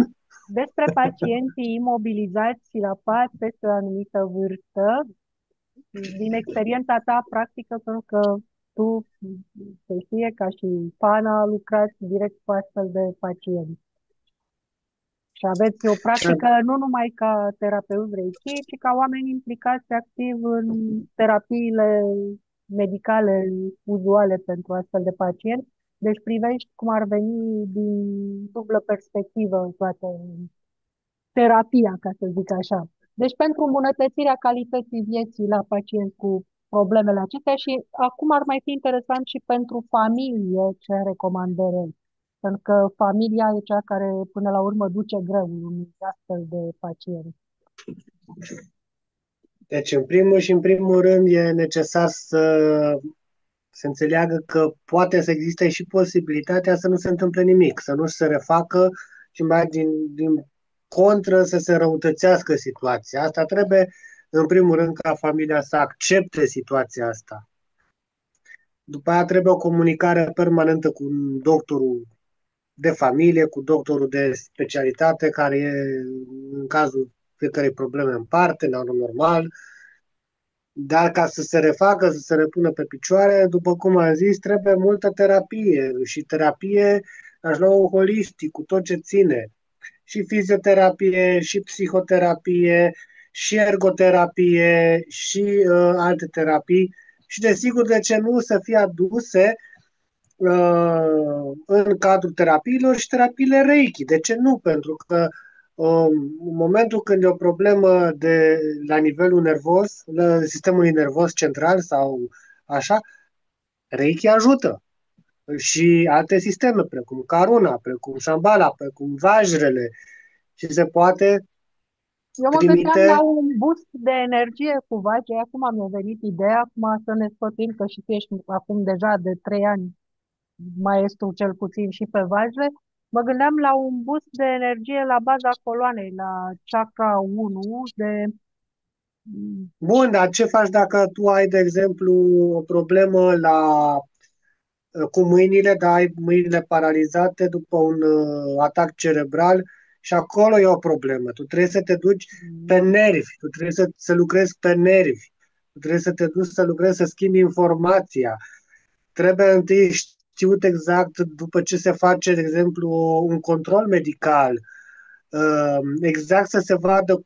Despre pacienții imobilizați la pat peste o anumită vârstă, din experiența ta practică, pentru că tu, se știe, ca și Pana, lucrați direct cu astfel de pacienți. Și aveți o practică nu numai ca terapeut Reiki, ci ca oameni implicați activ în terapiile medicale uzuale pentru astfel de pacienți. Deci privești cum ar veni din dublă perspectivă toată terapia, ca să zic așa. Deci pentru îmbunătățirea calității vieții la pacienți cu problemele acestea și acum ar mai fi interesant și pentru familie ce recomandare. Pentru că familia e cea care până la urmă duce greu unui astfel de pacient. Deci, în primul și în primul rând, e necesar să se înțeleagă că poate să existe și posibilitatea să nu se întâmple nimic, să nu se refacă și mai din contră să se răutățească situația. Asta trebuie, în primul rând, ca familia să accepte situația asta. După aia trebuie o comunicare permanentă cu doctorul de familie, cu doctorul de specialitate, care e, în cazul fiecărei probleme în parte, normal, dar ca să se refacă, să se repună pe picioare, după cum am zis, trebuie multă terapie și terapie aș lua holistic, cu tot ce ține. Și fizioterapie, și psihoterapie, și ergoterapie, și alte terapii. Și desigur, de ce nu, să fie aduse în cadrul terapiilor și terapiile Reiki. De ce nu? Pentru că în momentul când e o problemă la nivelul nervos, la sistemului nervos central sau așa, Reiki ajută. Și alte sisteme, precum Karuna, precum Shambhala, precum vajrele. Și se poate Eu mă gândeam la trimite... un boost de energie cu vaci, acum mi-a venit ideea, acum să ne sfătuim, că și tu ești acum deja de 3 ani maestru cel puțin și pe vajre, mă gândeam la un boost de energie la baza coloanei, la chakra 1, de Bun, dar ce faci dacă tu ai, de exemplu, o problemă cu mâinile, dar ai mâinile paralizate după un atac cerebral și acolo e o problemă. Tu trebuie să te duci pe nervi, tu trebuie să lucrezi pe nervi, tu trebuie să te duci să lucrezi, să schimbi informația. Trebuie întâi știut exact după ce se face, de exemplu, un control medical, exact să se vadă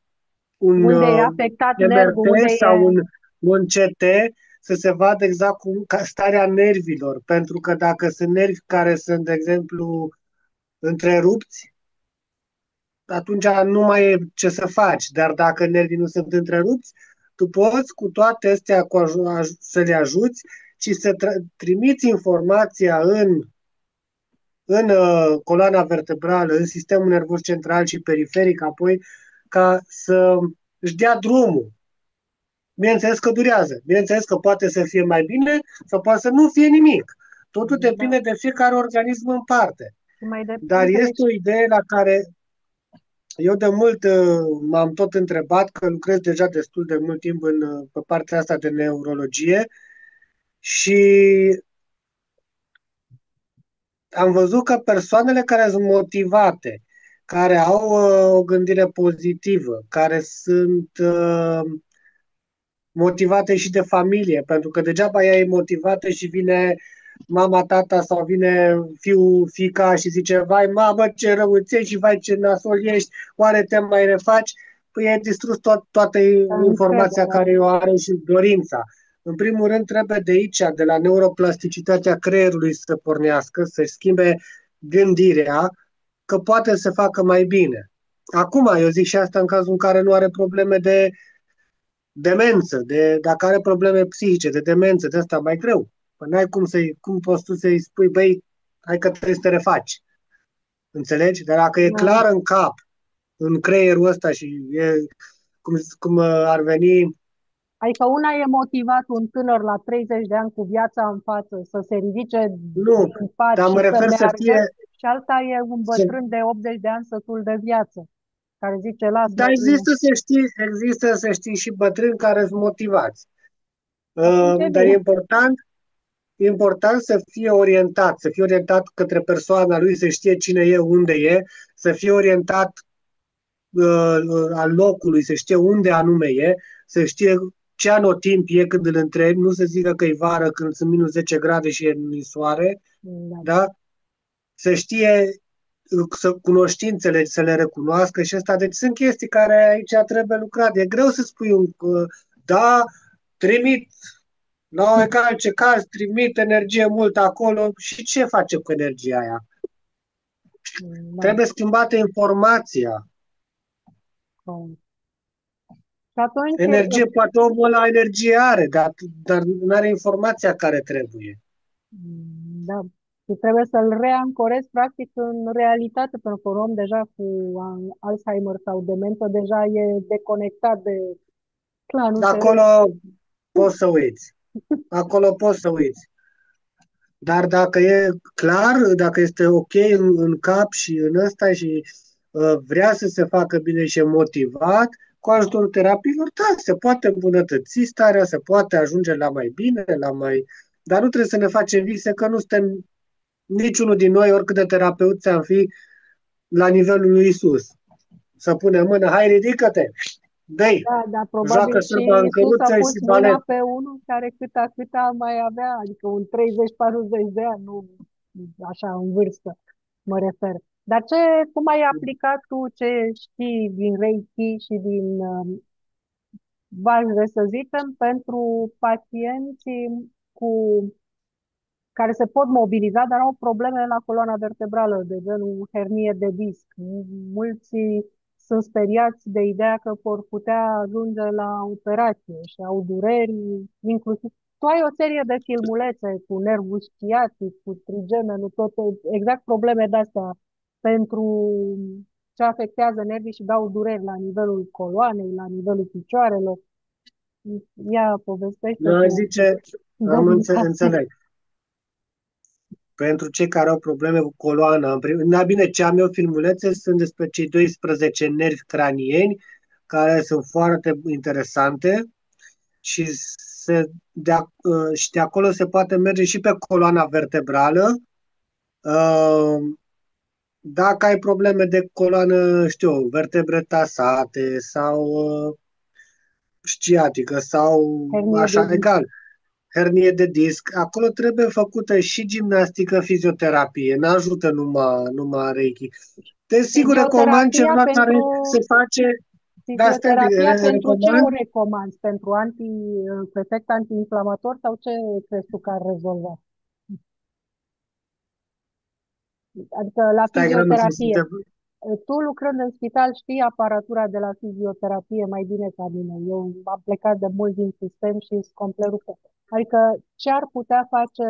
un unde e afectat nervul, unde MRT e... sau un CT, să se vadă exact starea nervilor. Pentru că dacă sunt nervi care sunt, de exemplu, întrerupți, atunci nu mai e ce să faci. Dar dacă nervii nu sunt întrerupți, tu poți cu toate astea să le ajuți și să trimiți informația în coloana vertebrală, în sistemul nervos central și periferic, apoi ca să își dea drumul. Bineînțeles că durează. Bineînțeles că poate să fie mai bine sau poate să nu fie nimic. Totul Da. depinde de fiecare organism în parte. Și mai Dar depinde este o idee la care eu de mult m-am tot întrebat, că lucrez deja destul de mult timp pe partea asta de neurologie și am văzut că persoanele care sunt motivate, care au o gândire pozitivă, care sunt motivate și de familie, pentru că degeaba ea e motivată și vine mama, tata sau vine fiul, fiica și zice, vai mamă ce răuțești și vai ce nasol ești, oare te mai refaci? Păi ai distrus toată informația Încrederea. care o are și dorința. În primul rând trebuie de aici, de la neuroplasticitatea creierului să pornească, să-și schimbe gândirea că poate să facă mai bine. Acum, eu zic și asta în cazul în care nu are probleme de demență, dacă are probleme psihice, de demență, de asta mai greu. Păi n-ai cum poți tu să-i spui, băi, hai că trebuie să te refaci. Înțelegi? Dar dacă e Da. clar în cap, în creierul ăsta și e cum ar veni, Adică una e motivat un tânăr la 30 de ani cu viața în față să se ridice nu, în pat dar și mă să refer să meargă, fie, și alta e un bătrân de 80 de ani sătul de viață, care zice, dar lasă-mă bine. există să știi și bătrâni care sunt motivați. Atunci e Dar e bine. important să fie orientat către persoana lui, să știe cine e, unde e, să fie orientat al locului, să știe unde anume e, să știe ce anotimp e când îl întrebi, nu să zică că e vară când sunt minus 10 grade și e soare, Da. da? Să știe cunoștințele, să le recunoască și asta. Deci sunt chestii care aici trebuie lucrat. E greu să spui da, trimit la o egal ce caz, trimit energie multă acolo și ce face cu energia aia? Da. Trebuie schimbată informația. Și atunci, Energie, poate omul ăla energie are, dar nu are informația care trebuie. da, și trebuie să-l reancorezi practic în realitate, pentru că un om deja cu Alzheimer sau demență deja e deconectat de planul terestru. Acolo poți să uiți. Acolo poți să uiți. Dar dacă e clar, dacă este ok în cap și în ăsta și vrea să se facă bine și e motivat, cu ajutorul terapiilor, da, se poate îmbunătăți starea, se poate ajunge la mai bine, dar nu trebuie să ne facem vise că nu suntem niciunul din noi, oricât de terapeut am fi, la nivelul lui Isus. Să punem mână, hai ridică-te, dă-i, Da, dar joacă probabil și sârba în Isus a căruță pus și balet. mâna pe unul care câta mai avea, adică un 30-40 de ani, nu așa în vârstă, mă refer. Dar cum ai aplicat tu ce știi din Reiki și din Vajre, să zicem, pentru pacienții care se pot mobiliza, dar au probleme la coloana vertebrală, de genul hernie de disc. Mulți sunt speriați de ideea că vor putea ajunge la operație și au dureri, inclusiv. Tu ai o serie de filmulețe cu nervul sciatic, cu trigemenul, tot, exact probleme de-astea pentru ce afectează nervii și dau dureri la nivelul coloanei, la nivelul picioarelor. Ia povestește Nu, tu, zice, Dominica. înțeleg. Pentru cei care au probleme cu coloana, bine, ce am eu filmulețe sunt despre cei 12 nervi cranieni, care sunt foarte interesante și, și de acolo se poate merge și pe coloana vertebrală. Dacă ai probleme de coloană, știu, vertebre tasate sau sciatică sau Hernie de așa, disc. egal, hernie de disc, acolo trebuie făcută și gimnastică, fizioterapie, n-ajută numai Reiki. Deci, sigur, recomand Fizioterapia ceva care pentru se face, de asta fizioterapia pentru ce o recomand, recomanzi? Pentru cu efect antiinflamator sau ce crezi tu că ar rezolva? Adică la stai că nu știu, fizioterapie. Tu lucrând în spital știi aparatura de la fizioterapie mai bine ca mine. Eu am plecat de mult din sistem și sunt complet ruptă. Adică ce ar putea face,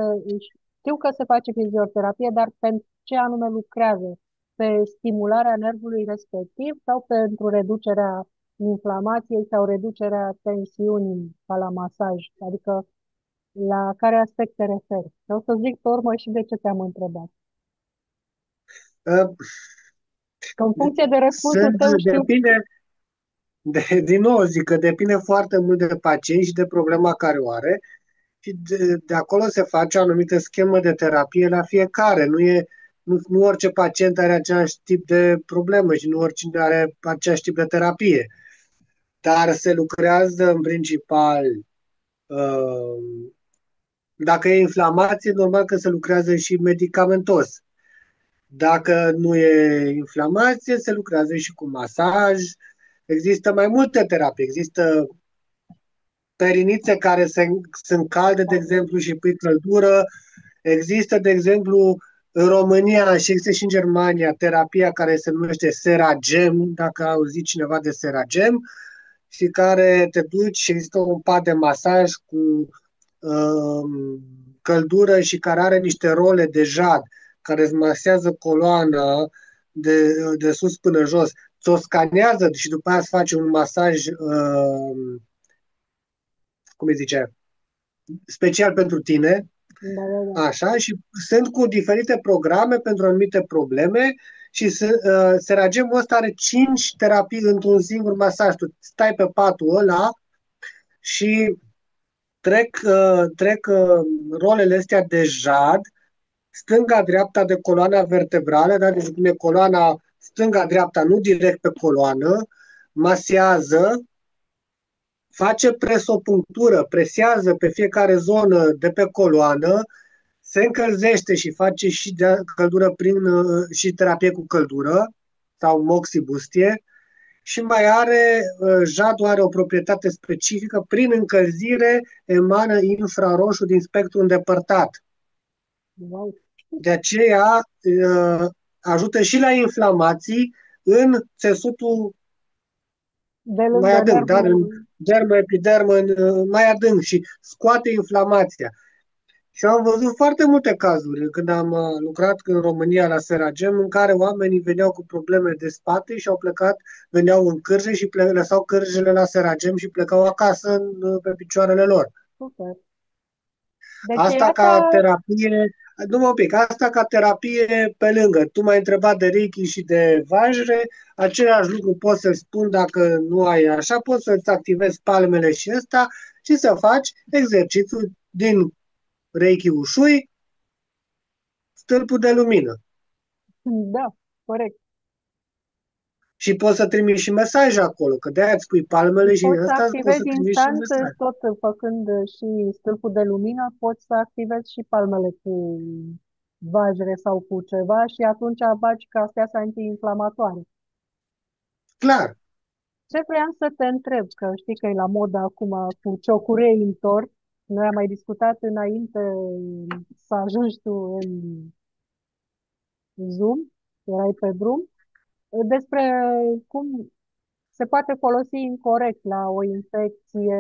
știu că se face fizioterapie, dar pentru ce anume lucrează? Pe stimularea nervului respectiv sau pentru reducerea inflamației sau reducerea tensiunii ca la masaj? Adică la care aspect te referi? O să zic pe urmă și de ce te-am întrebat. uh, Că în funcție de răspunsul tău știu. depinde, din nou zic că depinde foarte mult de pacient și de problema care o are și de acolo se face o anumită schemă de terapie la fiecare. Nu e nu orice pacient are același tip de problemă și nu oricine are același tip de terapie. Dar se lucrează în principal, dacă e inflamație, normal că se lucrează și medicamentos. Dacă nu e inflamație, se lucrează și cu masaj. Există mai multe terapii. Există perinițe care se încalde, de exemplu, și pui căldură. Există, de exemplu, în România și există și în Germania terapia care se numește Seragem, dacă a auzit cineva de Seragem, și care te duci și există un pat de masaj cu căldură și care are niște role de jad care îți masează coloana de sus până jos. Ți-o scanează și după aia îți face un masaj, cum îi zice, special pentru tine. Da, da, da. Așa, și sunt cu diferite programe pentru anumite probleme și Seragemul ăsta are 5 terapii într-un singur masaj. Tu stai pe patul ăla și trec rolele astea de jad, stânga-dreapta de coloana vertebrală, da? Deci cum e coloana stânga-dreapta, nu direct pe coloană, masează, face presopunctură, presează pe fiecare zonă de pe coloană, se încălzește și face și de căldură și terapie cu căldură sau moxibustie și mai are, jadul are o proprietate specifică, prin încălzire emană infraroșu din spectru îndepărtat. Wow. De aceea ajută și la inflamații în țesutul De lângă mai adânc, da? În nervul. dermă, epidermă, mai adânc și scoate inflamația. Și am văzut foarte multe cazuri când am lucrat în România la Seragem, în care oamenii veneau cu probleme de spate și au plecat, veneau în cârje și lăsau cârjele la Seragem și plecau acasă pe picioarele lor. Super. Deci Asta ca terapie, numai un pic, asta ca terapie pe lângă. Tu m-ai întrebat de Reiki și de vajre, același lucru pot să-ți spun dacă nu ai așa, poți să-ți activezi palmele și ăsta și să faci exercițiul din Reiki Ushui, stâlpul de lumină. Da, corect. Și poți să trimiți și mesaje acolo, că de-aia îți pui palmele și Poți să ăsta poți activezi să trimiți și instant, mesaj. tot făcând și stâlpul de lumină, poți să activezi și palmele cu vajre sau cu ceva și atunci bagi caseața antiinflamatoare. Clar. Ce vreau să te întreb, că știi că e la modă acum cu ciocurei în tort, noi am mai discutat înainte să ajungi tu în Zoom, erai pe drum, despre cum se poate folosi incorect la o infecție,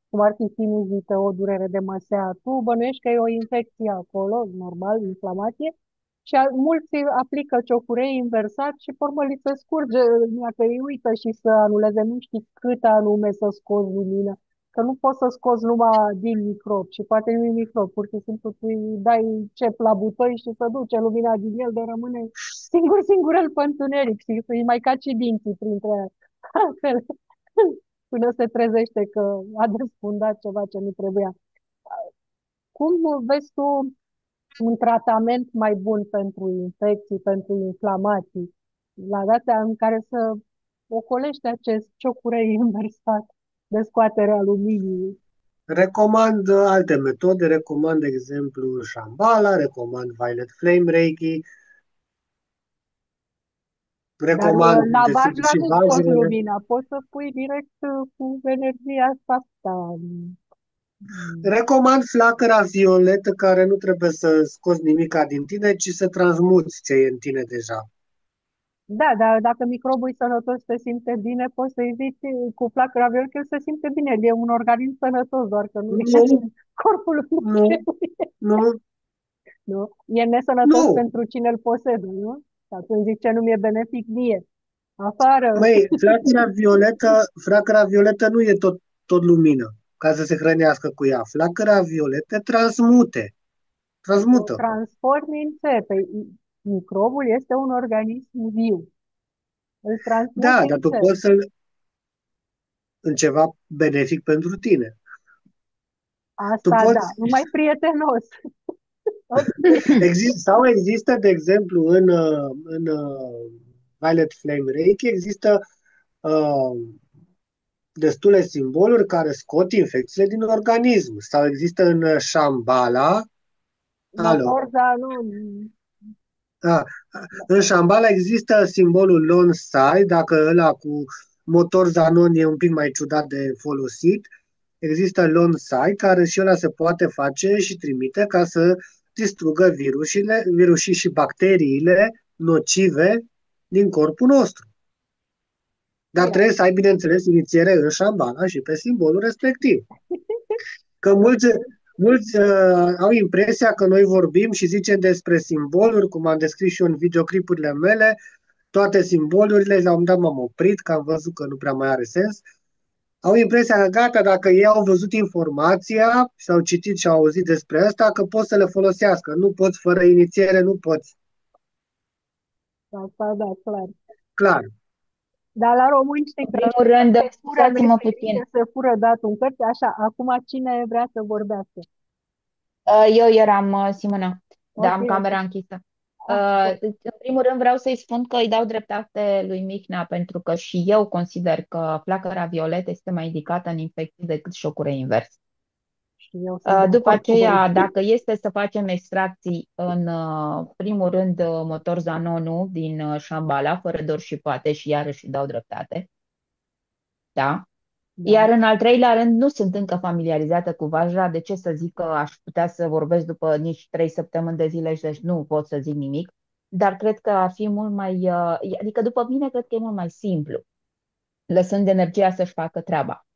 cum ar fi sinuzită, o durere de măsea. Tu bănuiești că e o infecție acolo, normal, inflamație, și mulți aplică ciocurei inversat și pe urmă li se scurge, că îi uită și să anuleze, nu știi cât anume să scoți lumină, că nu poți să scoți numai din microb, și poate nu e microb, pur și simplu tu îi dai cep la butoi și să duce lumina din el, de rămâne singur el pe întuneric și îi mai caci și dinții printre altele, până se trezește că a desfundat ceva ce nu trebuia. Cum vezi tu un tratament mai bun pentru infecții, pentru inflamații, la data în care să ocolești acest ciocurei inversat de scoatere a luminii? Recomand alte metode, recomand, de exemplu, Shambhala, recomand Violet Flame Reiki, Dar recomand, la desigur, vajra și nu scoți vajrele. lumina, poți să pui direct cu energia asta. Recomand flacăra violetă, care nu trebuie să scoți nimica din tine, ci să transmuți ce e în tine deja. Da, dar dacă microbul e sănătos, se simte bine, poți să-i zici cu flacăra violet că el se simte bine. El e un organism sănătos, doar că nu e Nu, corpul lui nu, trebuie. nu, Nu? E nesănătos nu. pentru cine îl posedă, nu? Și atunci zice, nu mi-e benefic mie. Afară. Măi, flacăra violetă nu e tot lumină ca să se hrănească cu ea. Flacăra violetă O transmută. transformi în ce? Păi, microbul este un organism viu. Îl Da, transmuți dar în tu ce? poți în ceva benefic pentru tine. Tu Asta da, poți, numai prietenos. Ok. Există, de exemplu, în Violet Flame Reiki, există uh, destule simboluri care scot infecțiile din organism. Sau există în Shambhala, alo, Motorza, nu, a, în Shambhala există simbolul Lone Sai, dacă ăla cu motor Zanon e un pic mai ciudat de folosit, există Lone Sai, care și ăla se poate face și trimite ca să distrugă virusii și bacteriile nocive din corpul nostru. Dar ia. trebuie să ai, bineînțeles, inițiere în Shambhala și pe simbolul respectiv. Că mulți au impresia că noi vorbim și zicem despre simboluri, cum am descris și eu în videoclipurile mele, toate simbolurile, la un dat m-am oprit, că am văzut că nu prea mai are sens. Au impresia că gata, dacă ei au văzut informația și au citit și au auzit despre asta, că pot să le folosească. Nu poți fără inițiere, nu poți. Asta, da, clar. Clar. Dar la români știi În că primul rând, se fură scuzați-mă meserie, puțin. se fură datul în cărți. Așa, acum cine vrea să vorbească? Eu eram Simona, dar Ok, am ok. camera închisă. Ah, În primul rând vreau să-i spun că îi dau dreptate lui Mihnea, pentru că și eu consider că flacăra violetă este mai indicată în infecții decât șocure invers. și eu sunt de După acord cu voi. aceea, dacă este să facem extracții în primul rând motor Zanonu din Shambhala, fără dor și poate, și iarăși îi dau dreptate, da? Da. Iar în al treilea rând, nu sunt încă familiarizată cu Vajra. De ce să zic că aș putea să vorbesc după nici 3 săptămâni de zile și deci nu pot să zic nimic, dar cred că ar fi mult mai, adică după mine cred că e mult mai simplu, lăsând energia să-și facă treaba.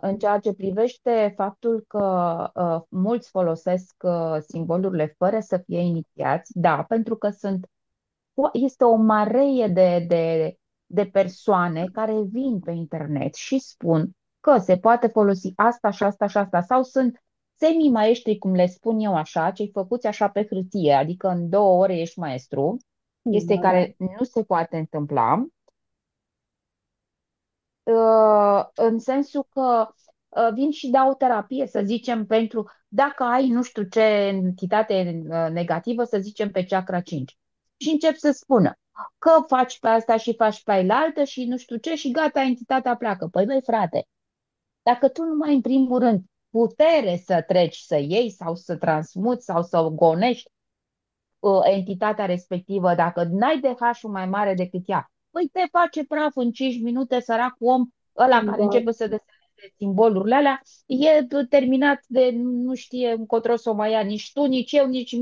În ceea ce privește faptul că mulți folosesc simbolurile fără să fie inițiați, da, pentru că este o măreie de persoane care vin pe internet și spun că se poate folosi asta și asta și asta, sau sunt semi-maestri, cum le spun eu așa, cei făcuți așa pe hârtie, adică în 2 ore ești maestru, este Da, da. care nu se poate întâmpla, în sensul că vin și dau terapie, să zicem, pentru dacă ai nu știu ce entitate negativă, să zicem pe chakra 5. Și încep să spună că faci pe asta și faci pe ailaltă și nu știu ce și gata, entitatea pleacă. Păi băi, frate, dacă tu nu mai în primul rând putere să treci, să iei sau să transmuți sau să gonești entitatea respectivă, dacă n-ai DH-ul mai mare decât ea, păi te face praf în 5 minute, săracul om, ăla care Da. începe să deseneze simbolurile alea, e terminat de nu știe încotro să o mai ia nici tu, nici eu, nici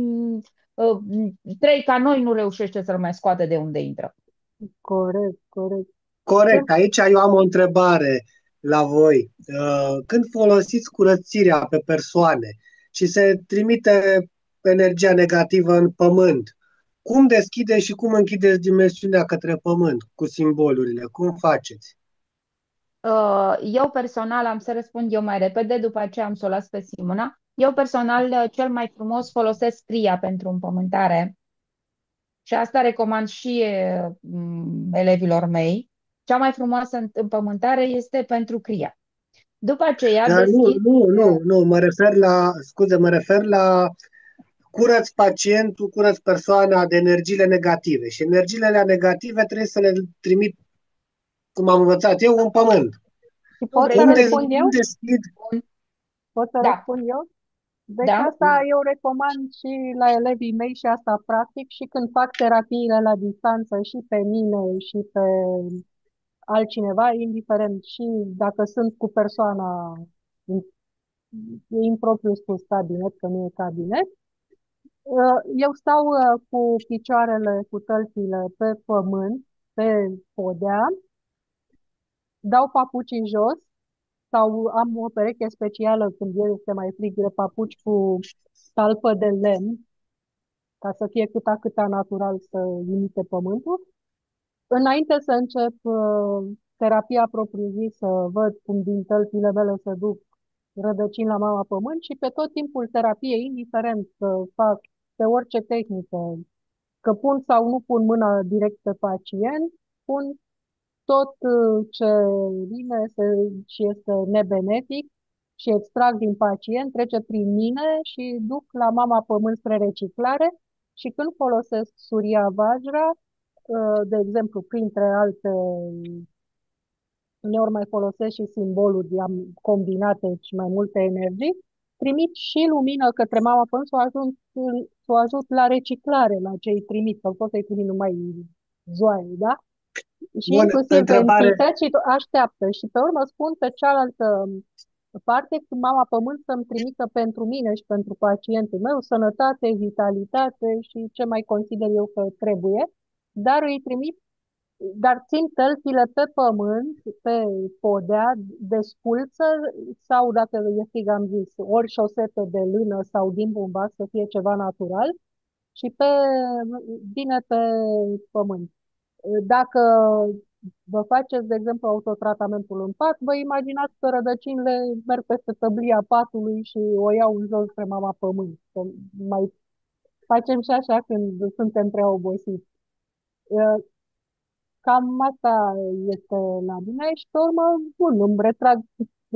trei ca noi nu reușește să-l mai scoate de unde intră. Corect, corect. Corect. Aici eu am o întrebare la voi. Când folosiți curățirea pe persoane și se trimite energia negativă în pământ, cum deschideți și cum închideți dimensiunea către pământ cu simbolurile? Cum faceți? Eu personal am să răspund eu mai repede, după aceea am să o las pe Simona. Eu personal cel mai frumos folosesc cria pentru împământare. Și asta recomand și elevilor mei. Cea mai frumoasă împământare este pentru cria. După aceea Nu, deschid. nu, mă refer la curăț pacientul, curăț persoana de energiile negative. Și energiile alea negative trebuie să le trimit, cum am învățat eu, în pământ. Și Tu pot vrei să să răspund zici? eu? Deschid? Pot să Da, răspund eu? Deci da. asta eu recomand și la elevii mei și asta practic și când fac terapiile la distanță și pe mine și pe altcineva, indiferent și dacă sunt cu persoana, e impropriu spus cabinet, că nu e cabinet, eu stau cu picioarele, cu tălpile pe pământ, pe podea, dau papucii jos sau am o pereche specială când este mai frig de papuci cu talpă de lemn, ca să fie câta natural să imite pământul. Înainte să încep terapia propriu-zisă, văd cum din tălpile mele se duc rădăcini la mama pământ și pe tot timpul terapiei, indiferent că fac pe orice tehnică, că pun sau nu pun mâna direct pe pacient, pun tot ce vine și este nebenefic și extrag din pacient, trece prin mine și duc la Mama Pământ spre reciclare și când folosesc Surya Vajra, de exemplu, printre alte, uneori mai folosesc și simboluri combinate și mai multe energii, trimit și lumină către Mama Pământ să o ajut la reciclare, la ce îi trimit, că pot să-i trimit numai zoaie, da? Și Bun, inclusiv întrebare. entități și așteaptă. Și pe urmă spun pe cealaltă parte că Mama Pământ să-mi trimită pentru mine și pentru pacientul meu sănătate, vitalitate și ce mai consider eu că trebuie, dar îi trimit, dar țin tălpile pe pământ, pe podea, de sculță sau, dacă e frig, am zis, ori șosete de lână sau din bumbac, să fie ceva natural și bine pe pământ. Dacă vă faceți, de exemplu, autotratamentul în pat, vă imaginați că rădăcinile merg peste tăblia patului și o iau în jos spre Mama Pământ. Că mai facem și așa când suntem prea obosiți. Cam asta este la mine și pe urmă, bun, îmi retrag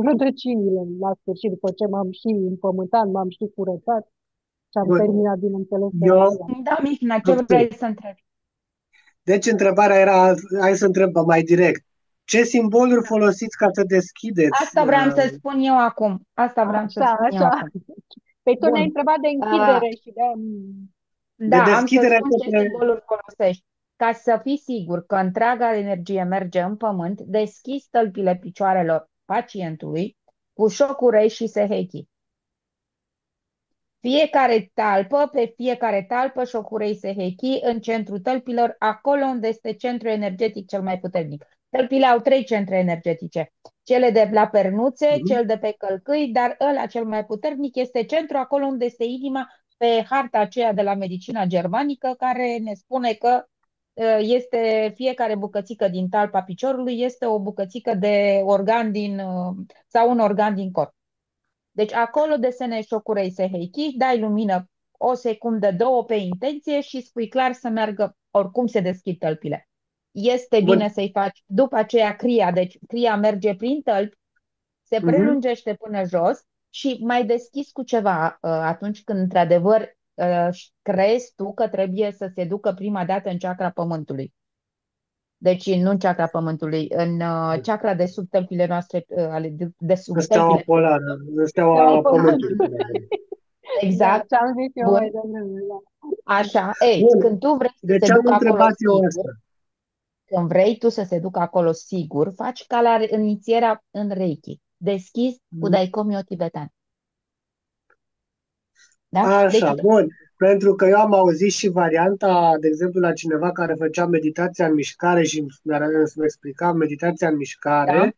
rădăcinile la sfârșit, după ce m-am și împământat, m-am și curățat și am Bun, terminat, bineînțeles, eu, terapia. Da, Mihna, ce ok. vrei să întrebi? Deci întrebarea era, hai să întreb mai direct. Ce simboluri Da. folosiți ca să deschideți? Asta vreau să spun eu acum. Asta vreau să Așa, spun eu așa. acum. Păi tu ne-ai Bun. întrebat de Uh, închidere și de... De Da, am să deschidere spun ce către... simboluri folosești. Ca să fii sigur că întreaga energie merge în pământ, deschizi stălpile picioarelor pacientului cu șocurei și seheki. Pe fiecare talpă, șocurei seheki în centrul tălpilor, acolo unde este centrul energetic cel mai puternic. Tălpile au 3 centre energetice. Cele de la pernuțe, Mhm. cel de pe călcâi, dar ăla cel mai puternic este centru, acolo unde este inima, pe harta aceea de la medicina germanică, care ne spune că este fiecare bucățică din talpa piciorului, este o bucățică de organ sau un organ din corp. Deci acolo desenezi șocurei Seheiki, dai lumină o secundă, două pe intenție și spui clar să meargă, oricum se deschid tălpile. Este bine Bun. să-i faci după aceea cria, deci cria merge prin tălpi, se Mhm. prelungește până jos și mai deschizi cu ceva atunci când într-adevăr crezi tu că trebuie să se ducă prima dată în chakra pământului. Deci nu în chakra pământului, în chakra de sub tălpile noastre, de sub Steaua tălpile. polară, Steaua steaua pământului. Pământului. Da, Exact. ce am zis eu mai Bun. devreme, da. Așa, ei, Bun. când tu vrei să De se ce am ducă acolo întrebat eu sigur, asta? când vrei tu să se ducă acolo sigur, faci ca la inițierea în Reiki. Deschizi cu daicomio tibetan. Da? Deci, Așa, bun. Pentru că eu am auzit și varianta, de exemplu, la cineva care făcea meditația în mișcare și îmi explica meditația în da, mișcare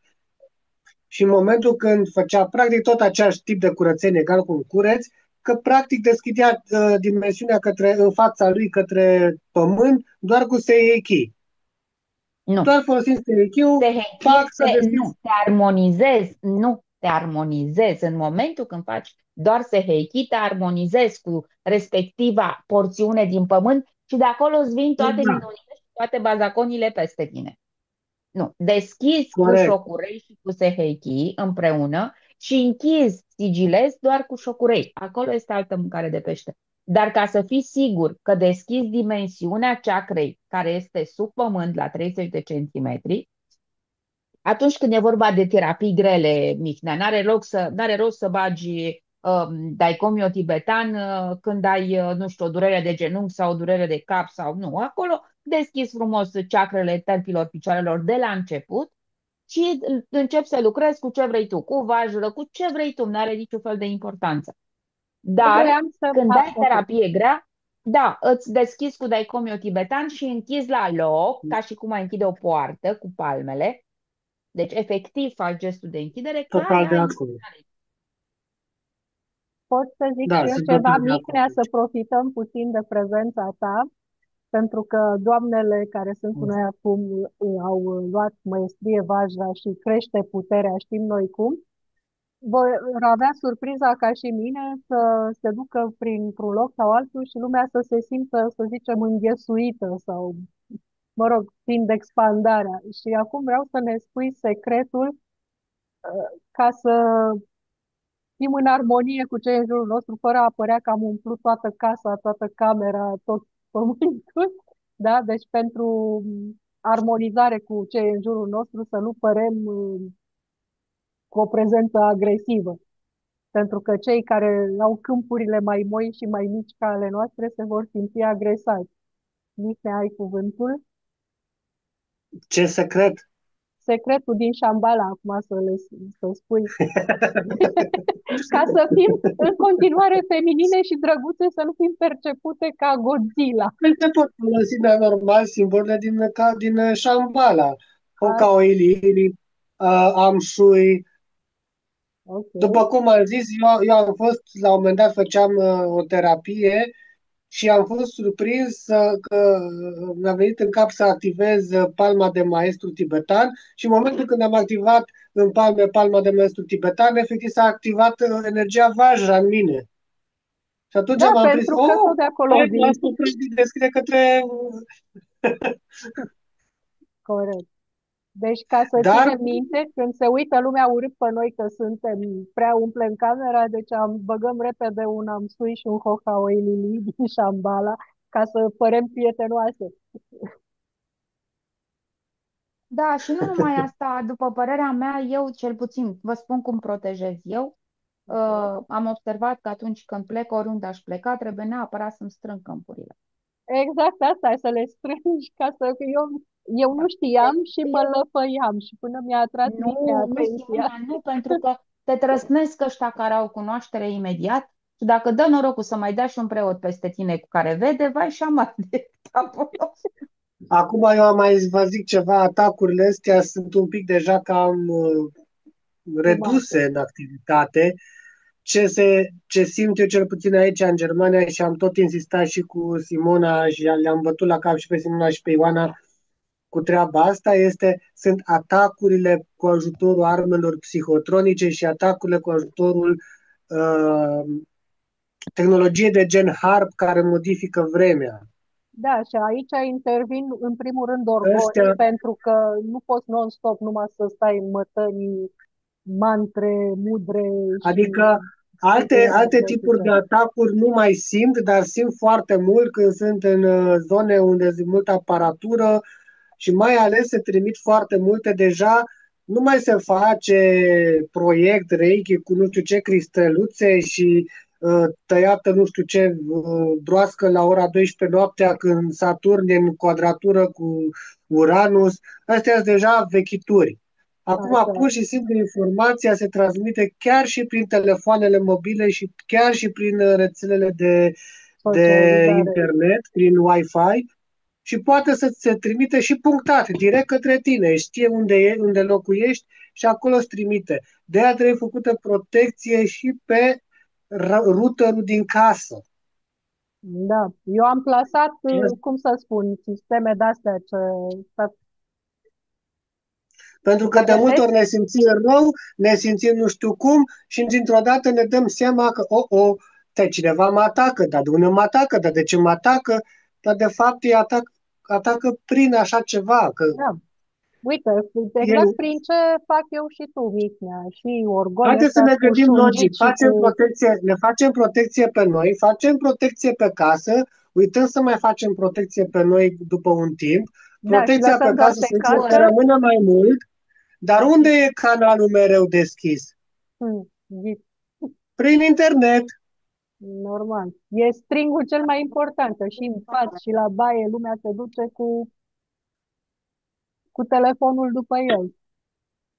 și în momentul când făcea practic tot același tip de curățenie egal cu un cureț, că practic deschidea dimensiunea în fața lui către pământ doar cu Seiki. nu. Doar folosind Seiki-ul, Tehechii fac să deschis. nu, te armonizezi, nu te armonizezi. În momentul când faci doar Seheiki, te armonizezi cu respectiva porțiune din pământ și de acolo îți vin toate Da, minunile și toate bazaconile peste tine. Nu, deschizi cu corect. șocurei și cu seheiki împreună și închizi, sigilezi doar cu șocurei. Acolo este altă mâncare de pește. Dar ca să fii sigur că deschizi dimensiunea chakrei care este sub pământ la 30 de centimetri, atunci când e vorba de terapii grele, Mihnea, n-are rost să bagi daicomio tibetan când ai, nu știu, o durere de genunchi sau o durere de cap sau nu. Acolo deschizi frumos chakrele tălpilor picioarelor de la început și începi să lucrezi cu ce vrei tu, cu vajră, cu ce vrei tu, nu are niciun fel de importanță. Dar Vreau să... când ai ok. terapie grea, da, îți deschizi cu daicomio tibetan și închizi la loc, ca și cum ai închide o poartă cu palmele. Deci, efectiv, faci gestul de închidere Total care de ai acord. închidere. Pot să zic Da, și eu sunt ceva total de mic, acord. să profităm puțin de prezența ta, pentru că doamnele care sunt cu noi acum au luat măestrie Vajra și crește puterea, știm noi cum, vor avea surpriza ca și mine să se ducă printr-un loc sau altul și lumea să se simtă, să zicem, înghesuită sau, mă rog, fiind expandarea. Și acum vreau să ne spui secretul ca să fim în armonie cu ce e în jurul nostru, fără a părea că am umplut toată casa, toată camera, tot pământul, da? Deci pentru armonizare cu ce e în jurul nostru, să nu părem cu o prezență agresivă. Pentru că cei care au câmpurile mai moi și mai mici ca ale noastre se vor simți agresați. Nici ne ai cuvântul. Ce secret? Secretul din Shambhala, acum să spui, ca să fim în continuare feminine și drăguțe, să nu fim percepute ca Godzilla. Păi se pot folosi de normal simbolurile din Shambhala. A, Hoka Oili, Amshui. După ok. cum am zis, eu am fost, la un moment dat făceam o terapie și am fost surprins că mi-a venit în cap să activez palma de maestru tibetan și în momentul când am activat în palma de maestru tibetan, efectiv s-a activat energia Vajra în mine. Și atunci Da, m-am prins, pentru că tot de acolo vin. asta descrie către... Corect. Deci, ca să Dar ținem minte, când se uită lumea urât pe noi că suntem prea umple în camera, deci băgăm repede un amsui și un hoka oilili din Shambhala ca să părem prietenoase. Da, și nu numai asta, după părerea mea, eu cel puțin vă spun cum protejez eu. Am observat că atunci când plec, oriunde aș pleca, trebuie neapărat să-mi strâng câmpurile. Exact asta, să le strângi ca să... Eu nu știam și mă lăfăiam și până mi-a atras minte Nu, atenția. Simona, nu, pentru că te trăsnesc ăștia care au cunoaștere imediat și dacă dă norocul să mai dea și un preot peste tine cu care vede, vai și amar de acolo. acum eu am mai vă zic ceva, atacurile astea sunt un pic deja cam reduse Sumate. în activitate. Ce simt eu cel puțin aici în Germania și am tot insistat și cu Simona și le-am bătut la cap și pe Simona și pe Ioana cu treaba asta, sunt atacurile cu ajutorul armelor psihotronice și atacurile cu ajutorul tehnologiei de gen HARP care modifică vremea. Da, și aici intervin în primul rând orgonii, Ăstea, pentru că nu poți non-stop numai să stai în mătănii, mantre, mudre și adică scripturi alte tipuri de energetice. atacuri nu mai simt, dar simt foarte mult când sunt în zone unde sunt multă aparatură și mai ales se trimit foarte multe deja, nu mai se face proiect Reiki cu nu știu ce cristeluțe și tăiată nu știu ce broască la ora 12 noaptea când Saturn e în quadratură cu Uranus. Astea sunt deja vechituri. Acum, Așa, pur și simplu, informația se transmite chiar și prin telefoanele mobile și chiar și prin rețelele de socializare. internet, prin Wi-Fi și poate să se trimite și punctat, direct către tine. Știe unde locuiești și acolo îți trimite. De aia trebuie făcută protecție și pe routerul din casă. Da, eu am plasat, cum să spun, sisteme de-astea Pentru că le de multe ori vedeți? ne simțim rău, ne simțim nu știu cum și dintr-o dată ne dăm seama că, cineva mă atacă, dar de unde mă atacă, dar de ce mă atacă, dar de fapt atacă prin așa ceva, că Da. Uite, exact el, prin ce fac eu și tu, Mihnea, și orgoni haideți să ăștia ne cu gândim logic, șungit și cu... ne facem protecție pe noi, facem protecție pe casă, uităm să mai facem protecție pe noi după un timp, Da, și protecția pe lăsăm doar casă pe să zicem că casă. rămână mai mult, dar unde e canalul mereu deschis? Ghid, Prin internet. normal. E stringul cel mai important, că și în pat și la baie lumea se duce cu telefonul după el.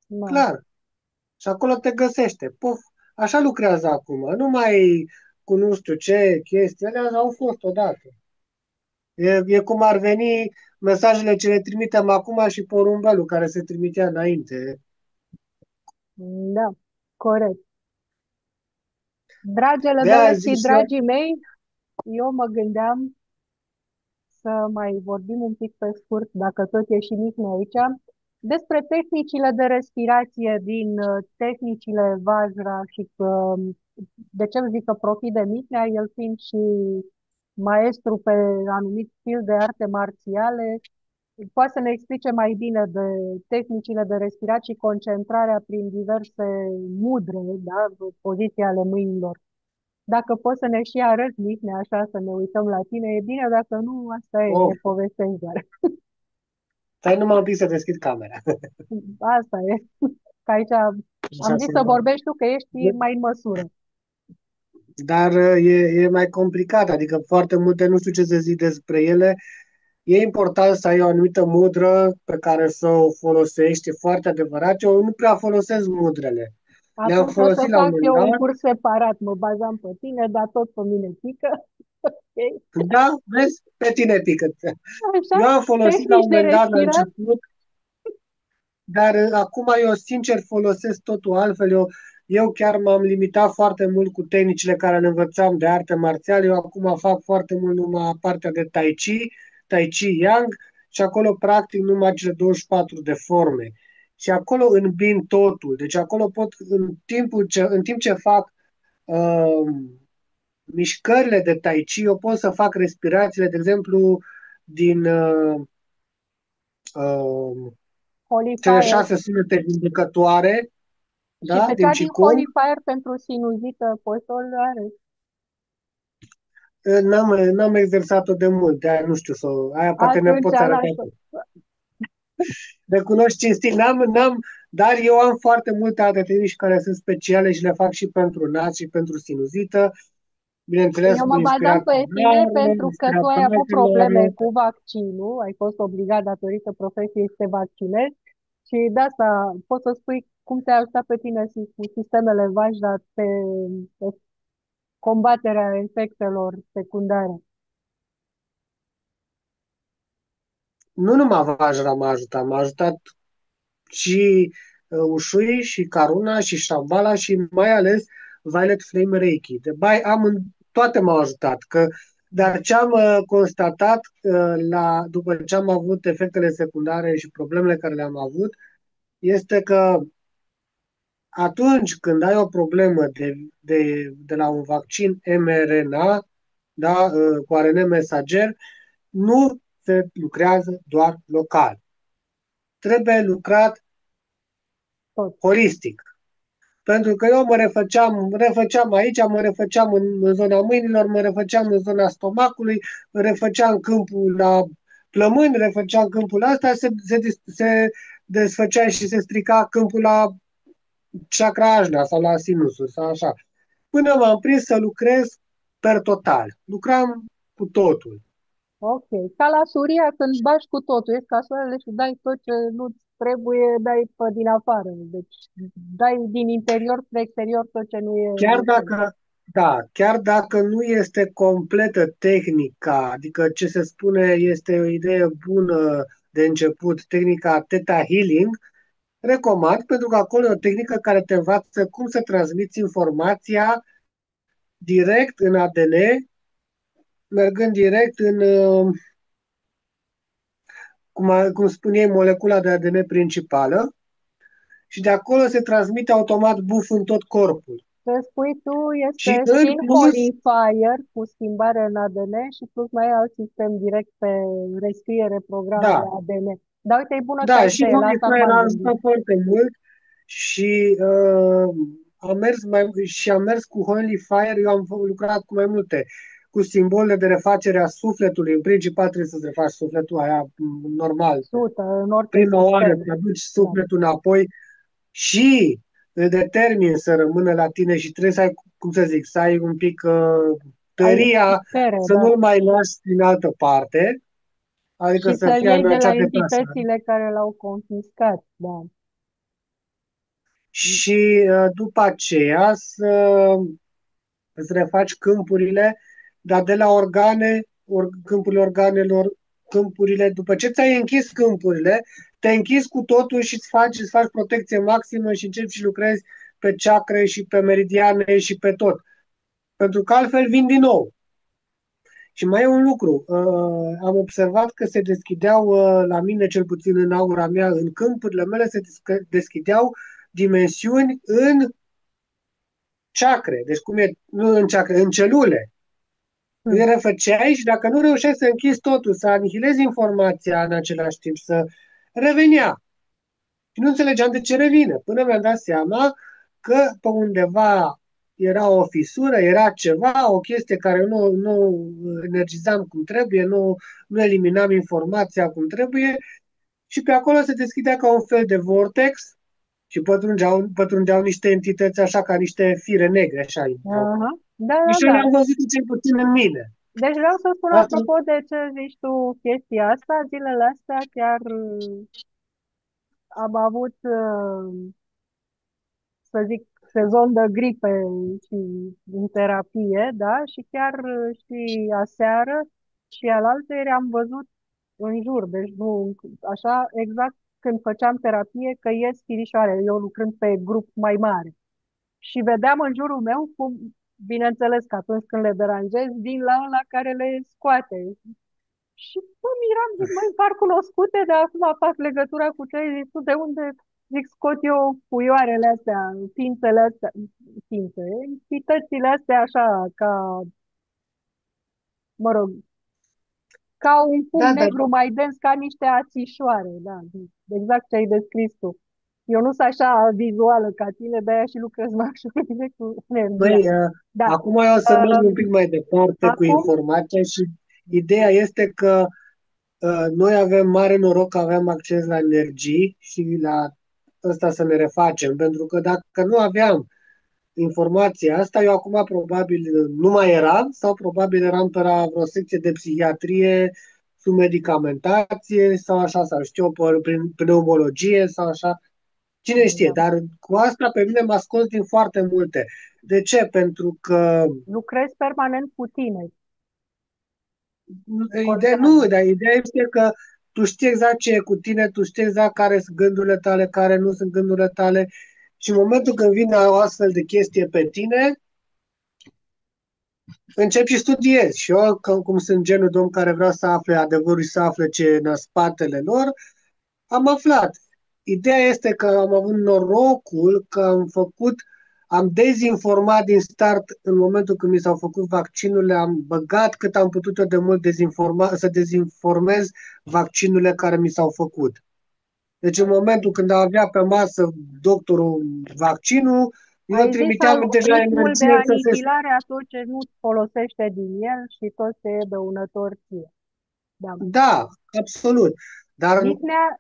Da. Clar. Și acolo te găsește. Puf, așa lucrează acum. Nu mai cu nu știu ce chestii. Alea au fost odată. E cum ar veni mesajele ce le trimitem acum și porumbelul care se trimitea înainte. Da, corect. Dragele De mele aia și zic să... dragii mei, eu mă gândeam să mai vorbim un pic pe scurt, dacă tot e și Mihne aici, despre tehnicile de respirație din tehnicile Vajra și că, de ce zic că profit de Mihnea, el fiind și maestru pe anumit stil de arte marțiale, poate să ne explice mai bine de tehnicile de respirație și concentrarea prin diverse mudre, da? Poziția ale mâinilor. Dacă poți să ne și arăți, Mihne, așa, să ne uităm la tine, e bine, dacă nu, asta e, Of, ne povestești doar. stai numai un pic să deschid camera. Asta e. Că aici am Așa zis să să vorbești tu, că ești văd. mai în măsură. Dar e mai complicat, adică foarte multe, nu știu ce să zic despre ele. E important să ai o anumită mudră pe care să o folosești, e foarte adevărat. Eu nu prea folosesc mudrele. Le-am Atunci o să folosit la un fac moment eu un dat. curs separat, mă bazam pe tine, dar tot pe mine pică. Ok? Da, vezi, pe tine pică. Așa? Eu am folosit la un Tehnici de moment dat la respirație? început, dar acum eu sincer folosesc totul altfel. Eu chiar m-am limitat foarte mult cu tehnicile care le învățam de arte marțiale. Eu acum fac foarte mult numai partea de Tai Chi Yang și acolo practic numai cele 24 de forme. Și acolo îmbin totul. Deci acolo pot, în timp ce fac uh, mișcările de Tai Chi, eu pot să fac respirațiile, de exemplu, din uh, Holy cele Fire. 6 vindecătoare, Și da, pe din cea din Qigong. Holy Fire pentru sinuzită poți să o are? N-am exersat-o de mult, de-aia nu știu aia poate ne Atunci poți arăta lasă. tu. Recunosc cinstit, dar eu am foarte multe alte tehnici care sunt speciale și le fac și pentru nas și pentru sinuzită. Bineînțeles, Eu cu mă bazam inspirație pe tine mare, pentru că tu ai avut probleme inspirație. cu vaccinul, ai fost obligat datorită profesiei să te vaccinezi și de asta poți să spui cum te-a ajutat pe tine cu sistemele VAJDA pe combaterea efectelor secundare. Nu numai Vajra m-a ajutat și Ushui și Karuna și Shambhala și mai ales Violet Flame Reiki. Toate m-au ajutat, dar ce am constatat după ce am avut efectele secundare și problemele care le-am avut, este că atunci când ai o problemă de la un vaccin mRNA, da, cu ARN mesager, nu se lucrează doar local. Trebuie lucrat Tot. holistic. Pentru că eu refăceam aici, mă refăceam în zona mâinilor, mă refăceam în zona stomacului, mă refăceam câmpul la plămâni, refăceam câmpul ăsta, se desfăcea și se strica câmpul la chakra ajna sau la sinusuri sau așa. Până m-am prins să lucrez per total. Lucram cu totul. Ok. Ca la Suria, când bași cu totul, ești ca soarele și dai tot ce nu trebuie, dai pe din afară. Deci dai din interior spre exterior tot ce nu e Chiar necesar. dacă, da, chiar dacă nu este completă tehnica, adică ce se spune este o idee bună de început, tehnica Theta Healing, recomand pentru că acolo e o tehnică care te învață cum să transmiți informația direct în ADN, mergând direct în, cum spun ei, molecula de ADN principală și de acolo se transmite automat buf în tot corpul. Ce spui tu Și este și în în plus, Holy Fire cu schimbare în ADN și plus mai ai alt sistem direct pe rescriere program de da, ADN. Dar uite, e bună ca da, și idee, la Holy asta nu Fire m-am a gândit. ajutat foarte mult și am mers cu Holy Fire, eu am lucrat cu mai multe, cu simbole de refacere a sufletului. În principal trebuie să-ți refaci sufletul aia normal. Sută în orice Prima oară sistem. îți aduci Da. sufletul înapoi și îl determin să rămână la tine și trebuie să ai, cum să zic, să ai un pic Ai tăria putere, să da. nu-l mai lași din altă parte, adică Și să să-l fie iei în de la acea deplasare. entitățile care l-au confiscat. Da. Și după aceea îți refaci câmpurile, dar de la câmpurile organelor, câmpurile, după ce ți-ai închis câmpurile, te închizi cu totul și îți faci protecție maximă și începi și lucrezi pe chakre și pe meridiane și pe tot. Pentru că altfel vin din nou. Și mai e un lucru, am observat că se deschideau, la mine cel puțin în aura mea, în câmpurile mele se deschideau dimensiuni în chakre, deci cum e, nu în chakre, în celule. îi refăceai și dacă nu reușeai să închizi totul, să anihilezi informația în același timp, să revenea. Și nu înțelegeam de ce revine. Până mi-am dat seama că pe undeva era o fisură, era ceva, o chestie care nu energizam cum trebuie, nu eliminam informația cum trebuie și pe acolo se deschidea ca un fel de vortex și pătrundeau niște entități așa ca niște fire negre, așa intrau. Aha. Da, Și da, eu da. le-am văzut cel puțin în mine. Deci vreau să spun, Asta, apropo de ce zici tu chestia asta, zilele astea chiar am avut, să zic, sezon de gripe și în terapie, da? Și chiar și aseară și alaltăieri am văzut în jur, deci nu, așa, exact când făceam terapie, că ies firișoare, eu lucrând pe grup mai mare. Și vedeam în jurul meu cum, bineînțeles că atunci când le deranjez, vin la ăla care le scoate. Și mă miram, zic, măi, par cunoscute, dar acum fac legătura cu ce ai zis tu, de unde, zic, scot eu puioarele astea, ființele astea, ființe, entitățile astea așa, ca, mă rog, ca un fum da, dar negru mai dens, ca niște ațișoare, da, exact ce ai descris tu. Eu nu sunt așa vizuală ca tine, de-aia și lucrez mai așa bine cu energia. băi, Da. acum eu o să merg un pic mai departe cu Acum, informația și ideea este că noi avem mare noroc că avem acces la energii și la ăsta să ne refacem, pentru că dacă nu aveam informația asta, eu acum probabil nu mai eram sau probabil eram pe la vreo secție de psihiatrie sub medicamentație sau așa, sau știu, prin pneumologie sau așa. Cine știe, da. dar cu asta pe mine m-a scos din foarte multe. De ce? Pentru că Lucrez permanent cu tine, nu, constant. dar ideea este că tu știi exact ce e cu tine, tu știi exact care sunt gândurile tale, care nu sunt gândurile tale și în momentul când vine o astfel de chestie pe tine, începi și studiezi. Și eu, cum sunt genul de om care vrea să afle adevărul și să afle ce e în spatele lor, am aflat. Ideea este că am avut norocul că am dezinformat din start în momentul când mi s-au făcut vaccinurile, am băgat cât am putut eu de mult să dezinformez vaccinurile care mi s-au făcut. Deci în momentul când avea pe masă doctorul vaccinul, eu Ai zis trimiteam deja ritmul de energie să se... anihilare a tot ce nu folosește din el și tot ce e dăunător ție. Da. Da, absolut. Dar Mihnea,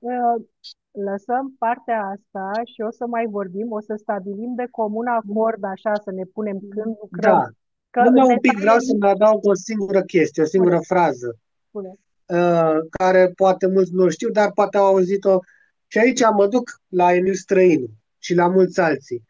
lăsăm partea asta și o să mai vorbim, o să stabilim de comun acord, așa, să ne punem când lucrăm. da, Că numai un pic vreau să detalii, mai adaug o singură chestie, o singură spune, frază, spune. care poate mulți nu știu, dar poate au auzit-o. Și aici mă duc la Emil Străinu și la mulți alții.